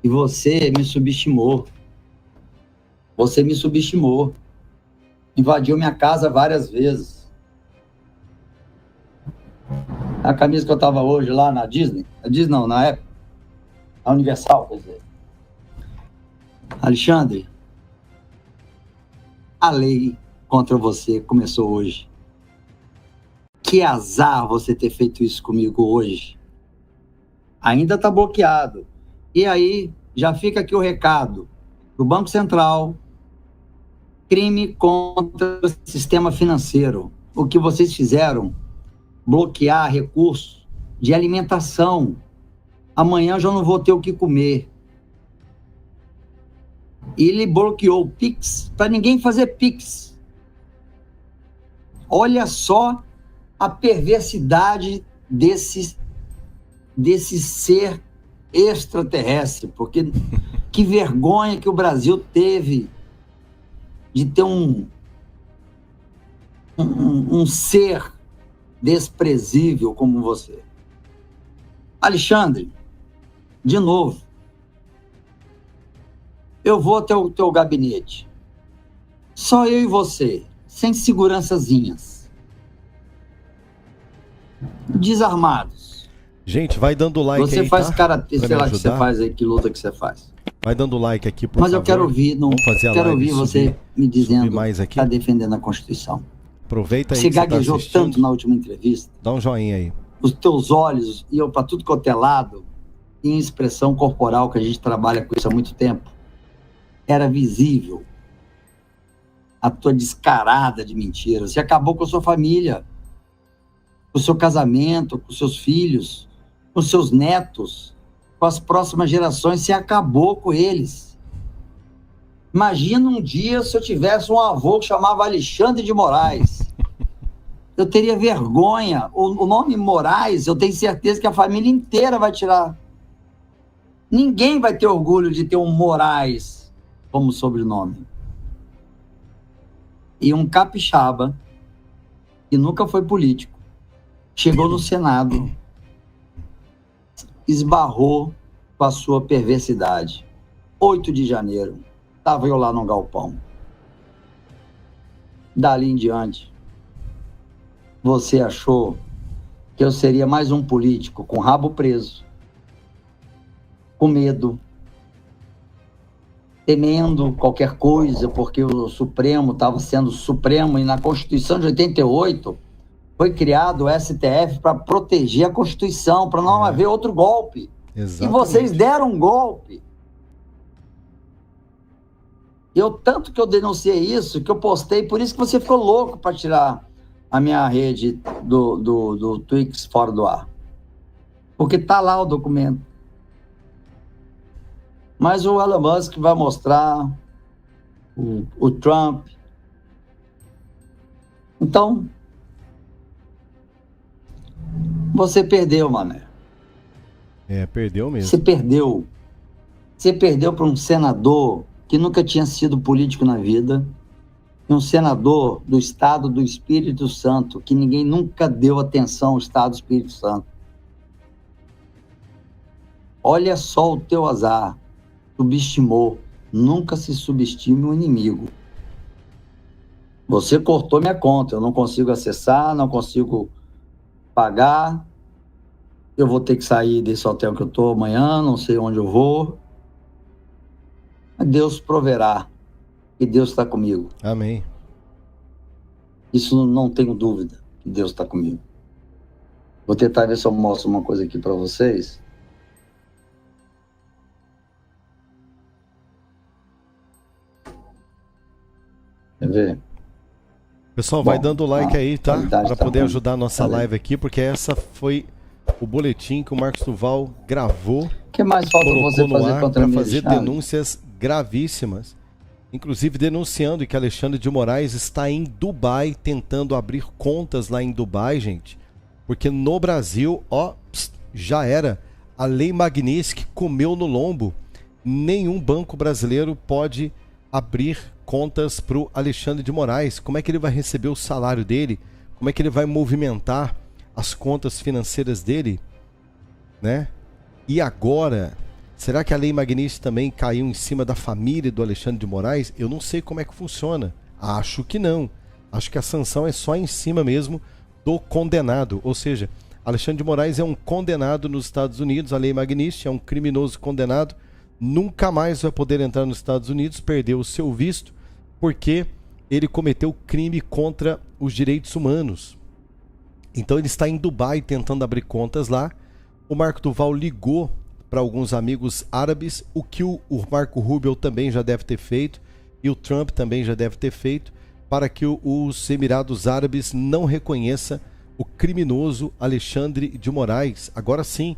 E você me subestimou. Você me subestimou. Invadiu minha casa várias vezes. A camisa que eu tava hoje lá na Disney, na Disney não, na época, a Universal, quer dizer. Alexandre, a lei contra você começou hoje. Que azar você ter feito isso comigo hoje. Ainda tá bloqueado. E aí, já fica aqui o recado do Banco Central, crime contra o sistema financeiro. O que vocês fizeram, bloquear recursos de alimentação. Amanhã eu já não vou ter o que comer. Ele bloqueou o Pix para ninguém fazer Pix. Olha só a perversidade desse ser extraterrestre, porque que vergonha que o Brasil teve de ter um ser desprezível como você. Alexandre, de novo, eu vou até o teu gabinete, só eu e você, sem segurançazinhas, desarmados. Gente, vai dando like você aí, faz tá? karatê, sei lá o que você faz aí, que luta que você faz. Vai dando like aqui, por Mas favor. eu quero ouvir, não quero ouvir você me dizendo que está defendendo a Constituição. Aproveita aí você que você gaguejou tá tanto na última entrevista. Dá um joinha aí. Os teus olhos iam para tudo quanto é lado, em expressão corporal, que a gente trabalha com isso há muito tempo. Era visível a tua descarada de mentira. Você acabou com a sua família, com o seu casamento, com os seus filhos, com os seus netos, com as próximas gerações. Você acabou com eles. Imagina um dia se eu tivesse um avô que chamava Alexandre de Moraes. Eu teria vergonha. O nome Moraes, eu tenho certeza que a família inteira vai tirar. Ninguém vai ter orgulho de ter um Moraes como sobrenome. E um capixaba, que nunca foi político, chegou no Senado, esbarrou com a sua perversidade. 8 de janeiro, estava eu lá no galpão. Dali em diante, você achou que eu seria mais um político com rabo preso, com medo, temendo qualquer coisa, porque o Supremo estava sendo Supremo, e na Constituição de 88 foi criado o STF para proteger a Constituição, para não haver outro golpe. Exatamente. E vocês deram um golpe. Tanto que eu denunciei isso, que eu postei, por isso que você ficou louco para tirar a minha rede do Twix fora do ar. Porque tá lá o documento. Mas o Elon Musk vai mostrar, o Trump. Então, você perdeu, mané. Perdeu mesmo. Você perdeu. Você perdeu para um senador que nunca tinha sido político na vida, um senador do Estado do Espírito Santo, que ninguém nunca deu atenção ao Estado do Espírito Santo. Olha só o teu azar. Subestimou. Nunca se subestime o inimigo. Você cortou minha conta. Eu não consigo acessar, não consigo pagar. Eu vou ter que sair desse hotel que eu estou amanhã, não sei onde eu vou. Mas Deus proverá. E Deus está comigo. Amém. Isso não tenho dúvida, que Deus está comigo. Vou tentar ver se eu mostro uma coisa aqui para vocês. Quer ver? Pessoal, vai dando like aí, tá? Para poder tá ajudar a nossa live aqui, porque essa foi o boletim que o Marcos Duval gravou. O que mais falta você fazer contra mim, fazer denúncias gravíssimas, inclusive denunciando que Alexandre de Moraes está em Dubai, tentando abrir contas lá em Dubai, gente, porque no Brasil, já era. A Lei Magnitsky comeu no lombo. Nenhum banco brasileiro pode abrir contas para o Alexandre de Moraes. Como é que ele vai receber o salário dele? Como é que ele vai movimentar as contas financeiras dele? Né? E agora, será que a Lei Magnitsky também caiu em cima da família do Alexandre de Moraes? Eu não sei como é que funciona. Acho que não. Acho que a sanção é só em cima mesmo do condenado. Ou seja, Alexandre de Moraes é um condenado nos Estados Unidos. A Lei Magnitsky é um criminoso condenado. Nunca mais vai poder entrar nos Estados Unidos, perdeu o seu visto, porque ele cometeu crime contra os direitos humanos. Então ele está em Dubai tentando abrir contas lá. O Marco Duval ligou para alguns amigos árabes, o que o Marco Rubio também já deve ter feito, e o Trump também já deve ter feito, para que os Emirados Árabes não reconheçam o criminoso Alexandre de Moraes. Agora sim,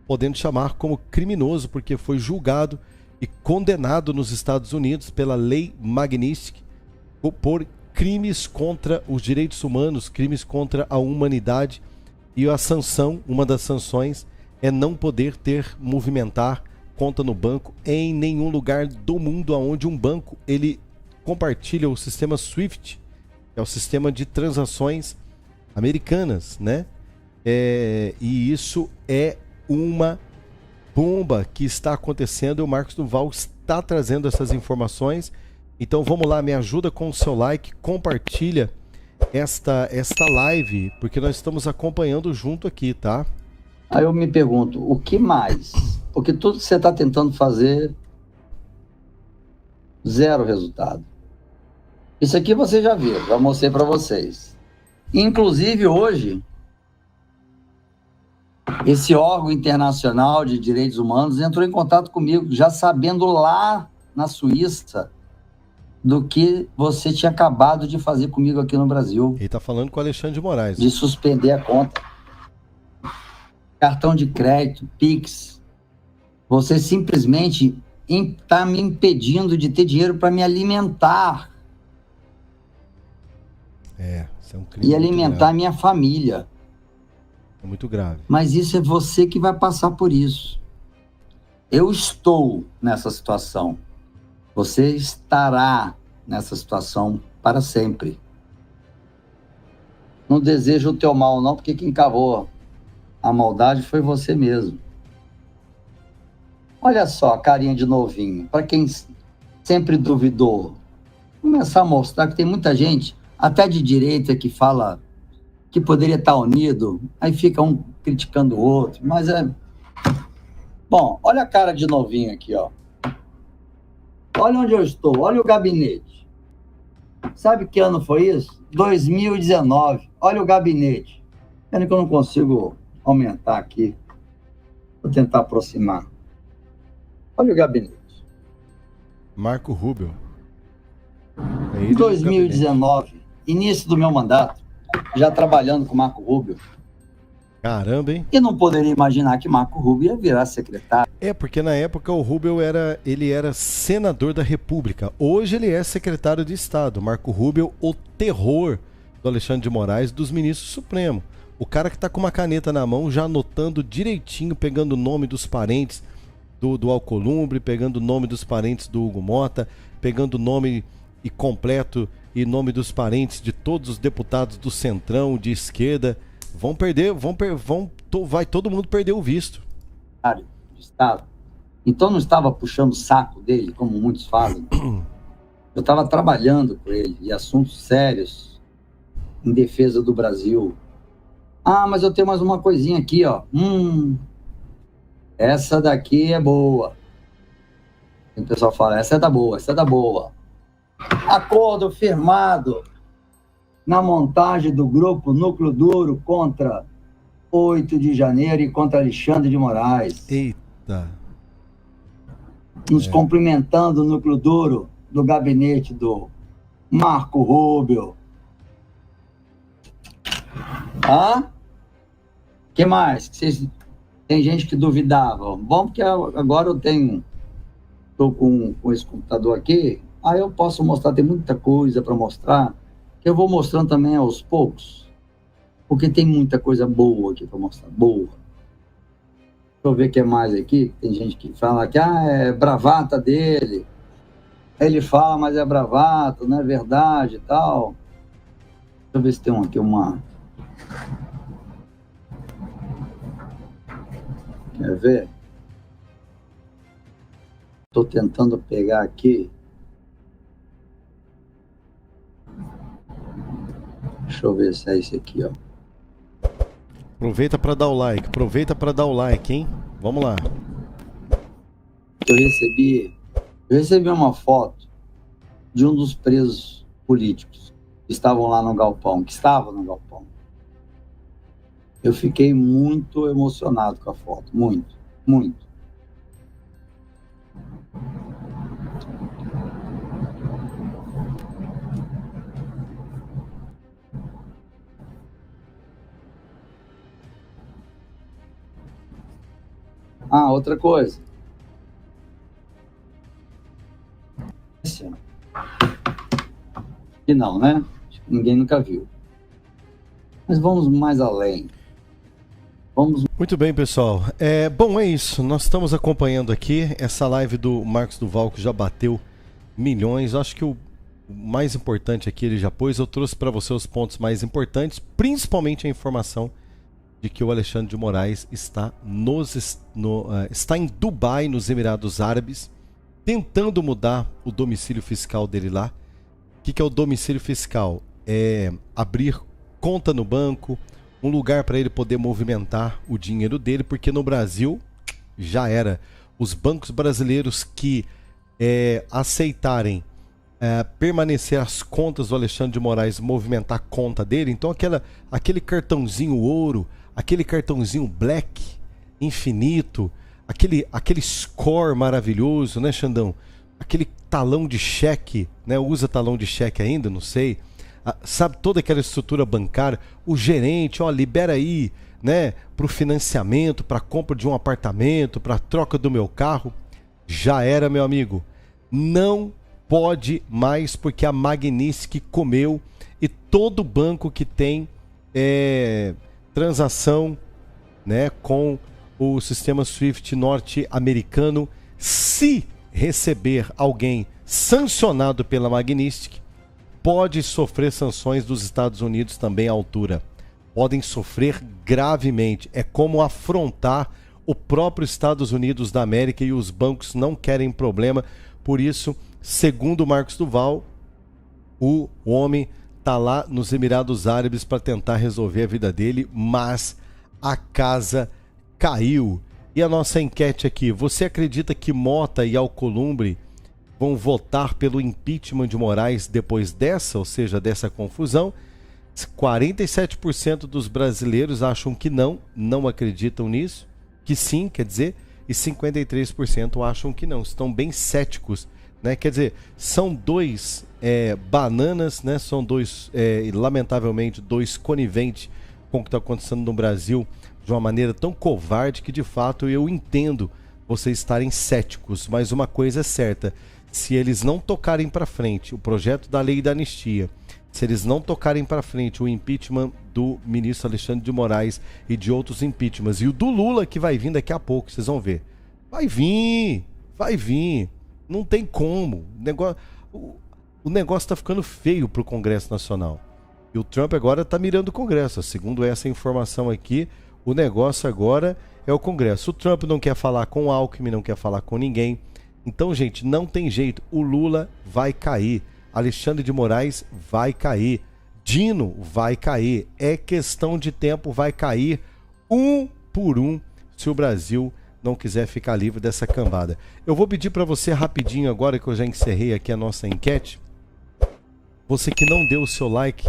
podendo chamar como criminoso, porque foi julgado e condenado nos Estados Unidos pela Lei Magnitsky por crimes contra os direitos humanos, crimes contra a humanidade. E a sanção, uma das sanções, é não poder movimentar conta no banco em nenhum lugar do mundo onde um banco ele compartilha o sistema SWIFT, que é o sistema de transações americanas, né? E isso é uma bomba que está acontecendo, e o Marcos Duval está trazendo essas informações. Então vamos lá, me ajuda com o seu like, compartilha esta live, porque nós estamos acompanhando junto aqui, tá? Aí eu me pergunto, o que mais? Porque tudo que você está tentando fazer, zero resultado. Isso aqui você já viu, já mostrei para vocês. Inclusive hoje, esse órgão internacional de direitos humanos entrou em contato comigo, já sabendo lá na Suíça do que você tinha acabado de fazer comigo aqui no Brasil. Ele está falando com o Alexandre de Moraes. De suspender a conta. Cartão de crédito, Pix. Você simplesmente está me impedindo de ter dinheiro para me alimentar. Isso é um crime. E alimentar a minha família. É muito grave. Mas isso é você que vai passar por isso. Eu estou nessa situação. Você estará nessa situação para sempre. Não desejo o teu mal, não, porque quem cavou a maldade foi você mesmo. Olha só a carinha de novinho. Para quem sempre duvidou, começar a mostrar que tem muita gente, até de direita, que fala que poderia estar unido, aí fica um criticando o outro, mas Bom, olha a cara de novinho aqui, ó. Olha onde eu estou, olha o gabinete. Sabe que ano foi isso? 2019. Olha o gabinete. Pena que eu não consigo aumentar aqui. Vou tentar aproximar. Olha o gabinete. Marco Rubio. Em 2019, início do meu mandato, já trabalhando com Marco Rubio. Caramba, hein? E não poderia imaginar que Marco Rubio ia virar secretário. Porque na época o Rubio era senador da República. Hoje ele é secretário de Estado. Marco Rubio, o terror do Alexandre de Moraes, dos ministros supremos. O cara que tá com uma caneta na mão, já anotando direitinho, pegando o nome dos parentes do Alcolumbre, pegando o nome dos parentes do Hugo Mota, pegando o nome e completo e nome dos parentes de todos os deputados do Centrão, de esquerda. Vai todo mundo perder o visto. De Estado. Então não estava puxando o saco dele, como muitos fazem. Eu estava trabalhando com ele em assuntos sérios, em defesa do Brasil. Ah, mas eu tenho mais uma coisinha aqui, ó. Essa daqui é boa. O pessoal fala, essa é da boa, essa é da boa. Acordo firmado na montagem do grupo Núcleo Duro contra 8 de janeiro e contra Alexandre de Moraes. Eita. Nos cumprimentando o Núcleo Duro do gabinete do Marco Rubio. Que mais? Tem gente que duvidava. Bom, porque agora eu estou com esse computador aqui, aí eu posso mostrar, tem muita coisa para mostrar, que eu vou mostrando também aos poucos, porque tem muita coisa boa aqui para mostrar, boa. Deixa eu ver o que é mais aqui, tem gente que fala que é bravata dele, ele fala, mas é bravata, não é verdade e tal. Deixa eu ver se tem aqui uma... Quer ver? Estou tentando pegar aqui. Deixa eu ver se é esse aqui, ó. Aproveita para dar o like, hein? Vamos lá. Eu recebi uma foto de um dos presos políticos que estavam lá no galpão, Eu fiquei muito emocionado com a foto, muito, muito. Outra coisa. E não, né? Acho que ninguém nunca viu. Mas vamos mais além. Muito bem, pessoal. Bom, é isso. Nós estamos acompanhando aqui essa live do Marcos Duval, que já bateu milhões. Acho que o mais importante aqui ele já pôs. Eu trouxe para você os pontos mais importantes, principalmente a informação de que o Alexandre de Moraes está em Dubai, nos Emirados Árabes, tentando mudar o domicílio fiscal dele lá. O que é o domicílio fiscal? É abrir conta no banco, um lugar para ele poder movimentar o dinheiro dele, porque no Brasil já era. Os bancos brasileiros que aceitarem permanecer as contas do Alexandre de Moraes, movimentar a conta dele, então aquele cartãozinho ouro, aquele cartãozinho black, infinito, aquele score maravilhoso, né, Xandão? Aquele talão de cheque, né? Usa talão de cheque ainda, não sei. Sabe, toda aquela estrutura bancária, o gerente, libera aí, né, para o financiamento, para a compra de um apartamento, para a troca do meu carro. Já era, meu amigo. Não pode mais, porque a Magnitsky comeu, e todo banco que tem transação, né, com o sistema SWIFT norte-americano, se receber alguém sancionado pela Magnitsky, pode sofrer sanções dos Estados Unidos também à altura. Podem sofrer gravemente. É como afrontar o próprio Estados Unidos da América, e os bancos não querem problema. Por isso, segundo Marcos Duval, o homem está lá nos Emirados Árabes para tentar resolver a vida dele, mas a casa caiu. E a nossa enquete aqui: você acredita que Mota e Alcolumbre vão votar pelo impeachment de Moraes depois dessa, ou seja, dessa confusão? 47% dos brasileiros acham que não acreditam nisso, que sim, quer dizer, e 53% acham que não, estão bem céticos, né? Quer dizer, são dois bananas, né? São dois, lamentavelmente, dois coniventes com o que está acontecendo no Brasil de uma maneira tão covarde que, de fato, eu entendo vocês estarem céticos, mas uma coisa é certa: se eles não tocarem para frente o projeto da lei da anistia, se eles não tocarem para frente o impeachment do ministro Alexandre de Moraes e de outros impeachments, e o do Lula, que vai vir daqui a pouco, vocês vão ver. Vai vir. Não tem como. O negócio está ficando feio para o Congresso Nacional. E o Trump agora está mirando o Congresso. Segundo essa informação aqui, o negócio agora é o Congresso. O Trump não quer falar com o Alckmin, não quer falar com ninguém. Então, gente, não tem jeito. O Lula vai cair. Alexandre de Moraes vai cair. Dino vai cair. É questão de tempo, vai cair um por um se o Brasil não quiser ficar livre dessa cambada. Eu vou pedir para você rapidinho agora que eu já encerrei aqui a nossa enquete. Você que não deu o seu like,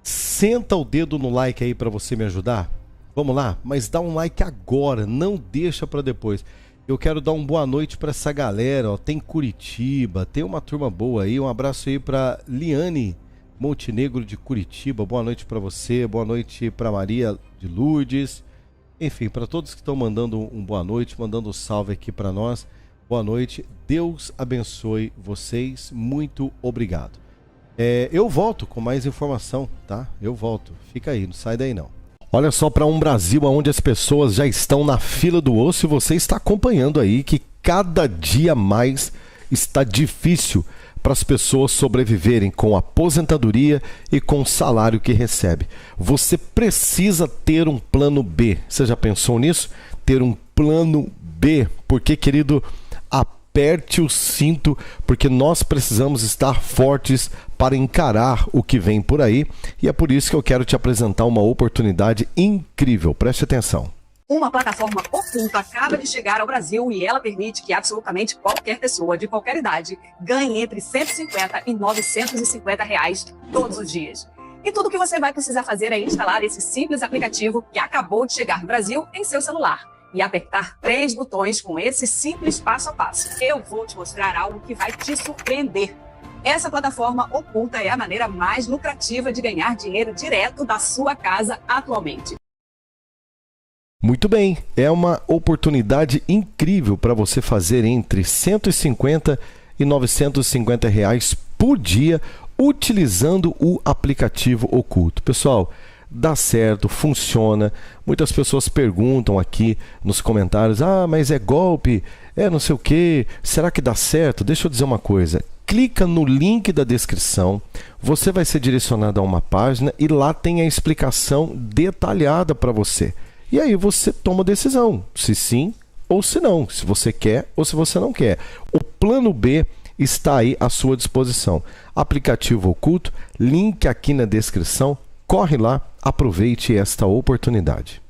senta o dedo no like aí para você me ajudar. Vamos lá? Mas dá um like agora, não deixa para depois. Eu quero dar uma boa noite para essa galera, ó. Tem Curitiba, tem uma turma boa aí. Um abraço aí para Liane Montenegro de Curitiba. Boa noite para você, boa noite para Maria de Lourdes. Enfim, para todos que estão mandando um boa noite, mandando um salve aqui para nós. Boa noite, Deus abençoe vocês, muito obrigado. Eu volto com mais informação, tá? Eu volto, fica aí, não sai daí não. Olha só para um Brasil onde as pessoas já estão na fila do osso e você está acompanhando aí que cada dia mais está difícil para as pessoas sobreviverem com a aposentadoria e com o salário que recebe. Você precisa ter um plano B. Você já pensou nisso? Ter um plano B. Porque, querido, aperte o cinto, porque nós precisamos estar fortes para encarar o que vem por aí. E é por isso que eu quero te apresentar uma oportunidade incrível. Preste atenção. Uma plataforma oculta acaba de chegar ao Brasil e ela permite que absolutamente qualquer pessoa de qualquer idade ganhe entre 150 e 950 reais todos os dias. E tudo o que você vai precisar fazer é instalar esse simples aplicativo que acabou de chegar no Brasil em seu celular e apertar 3 botões com esse simples passo a passo. Eu vou te mostrar algo que vai te surpreender. Essa plataforma oculta é a maneira mais lucrativa de ganhar dinheiro direto da sua casa atualmente. Muito bem, é uma oportunidade incrível para você fazer entre 150 e 950 reais por dia utilizando o aplicativo oculto. Pessoal, dá certo, funciona. Muitas pessoas perguntam aqui nos comentários, mas é golpe, não sei o que, será que dá certo? Deixa eu dizer uma coisa, clica no link da descrição, você vai ser direcionado a uma página e lá tem a explicação detalhada para você. E aí você toma a decisão, se sim ou se não, se você quer ou se você não quer. O plano B está aí à sua disposição. Aplicativo oculto, link aqui na descrição, corre lá, aproveite esta oportunidade.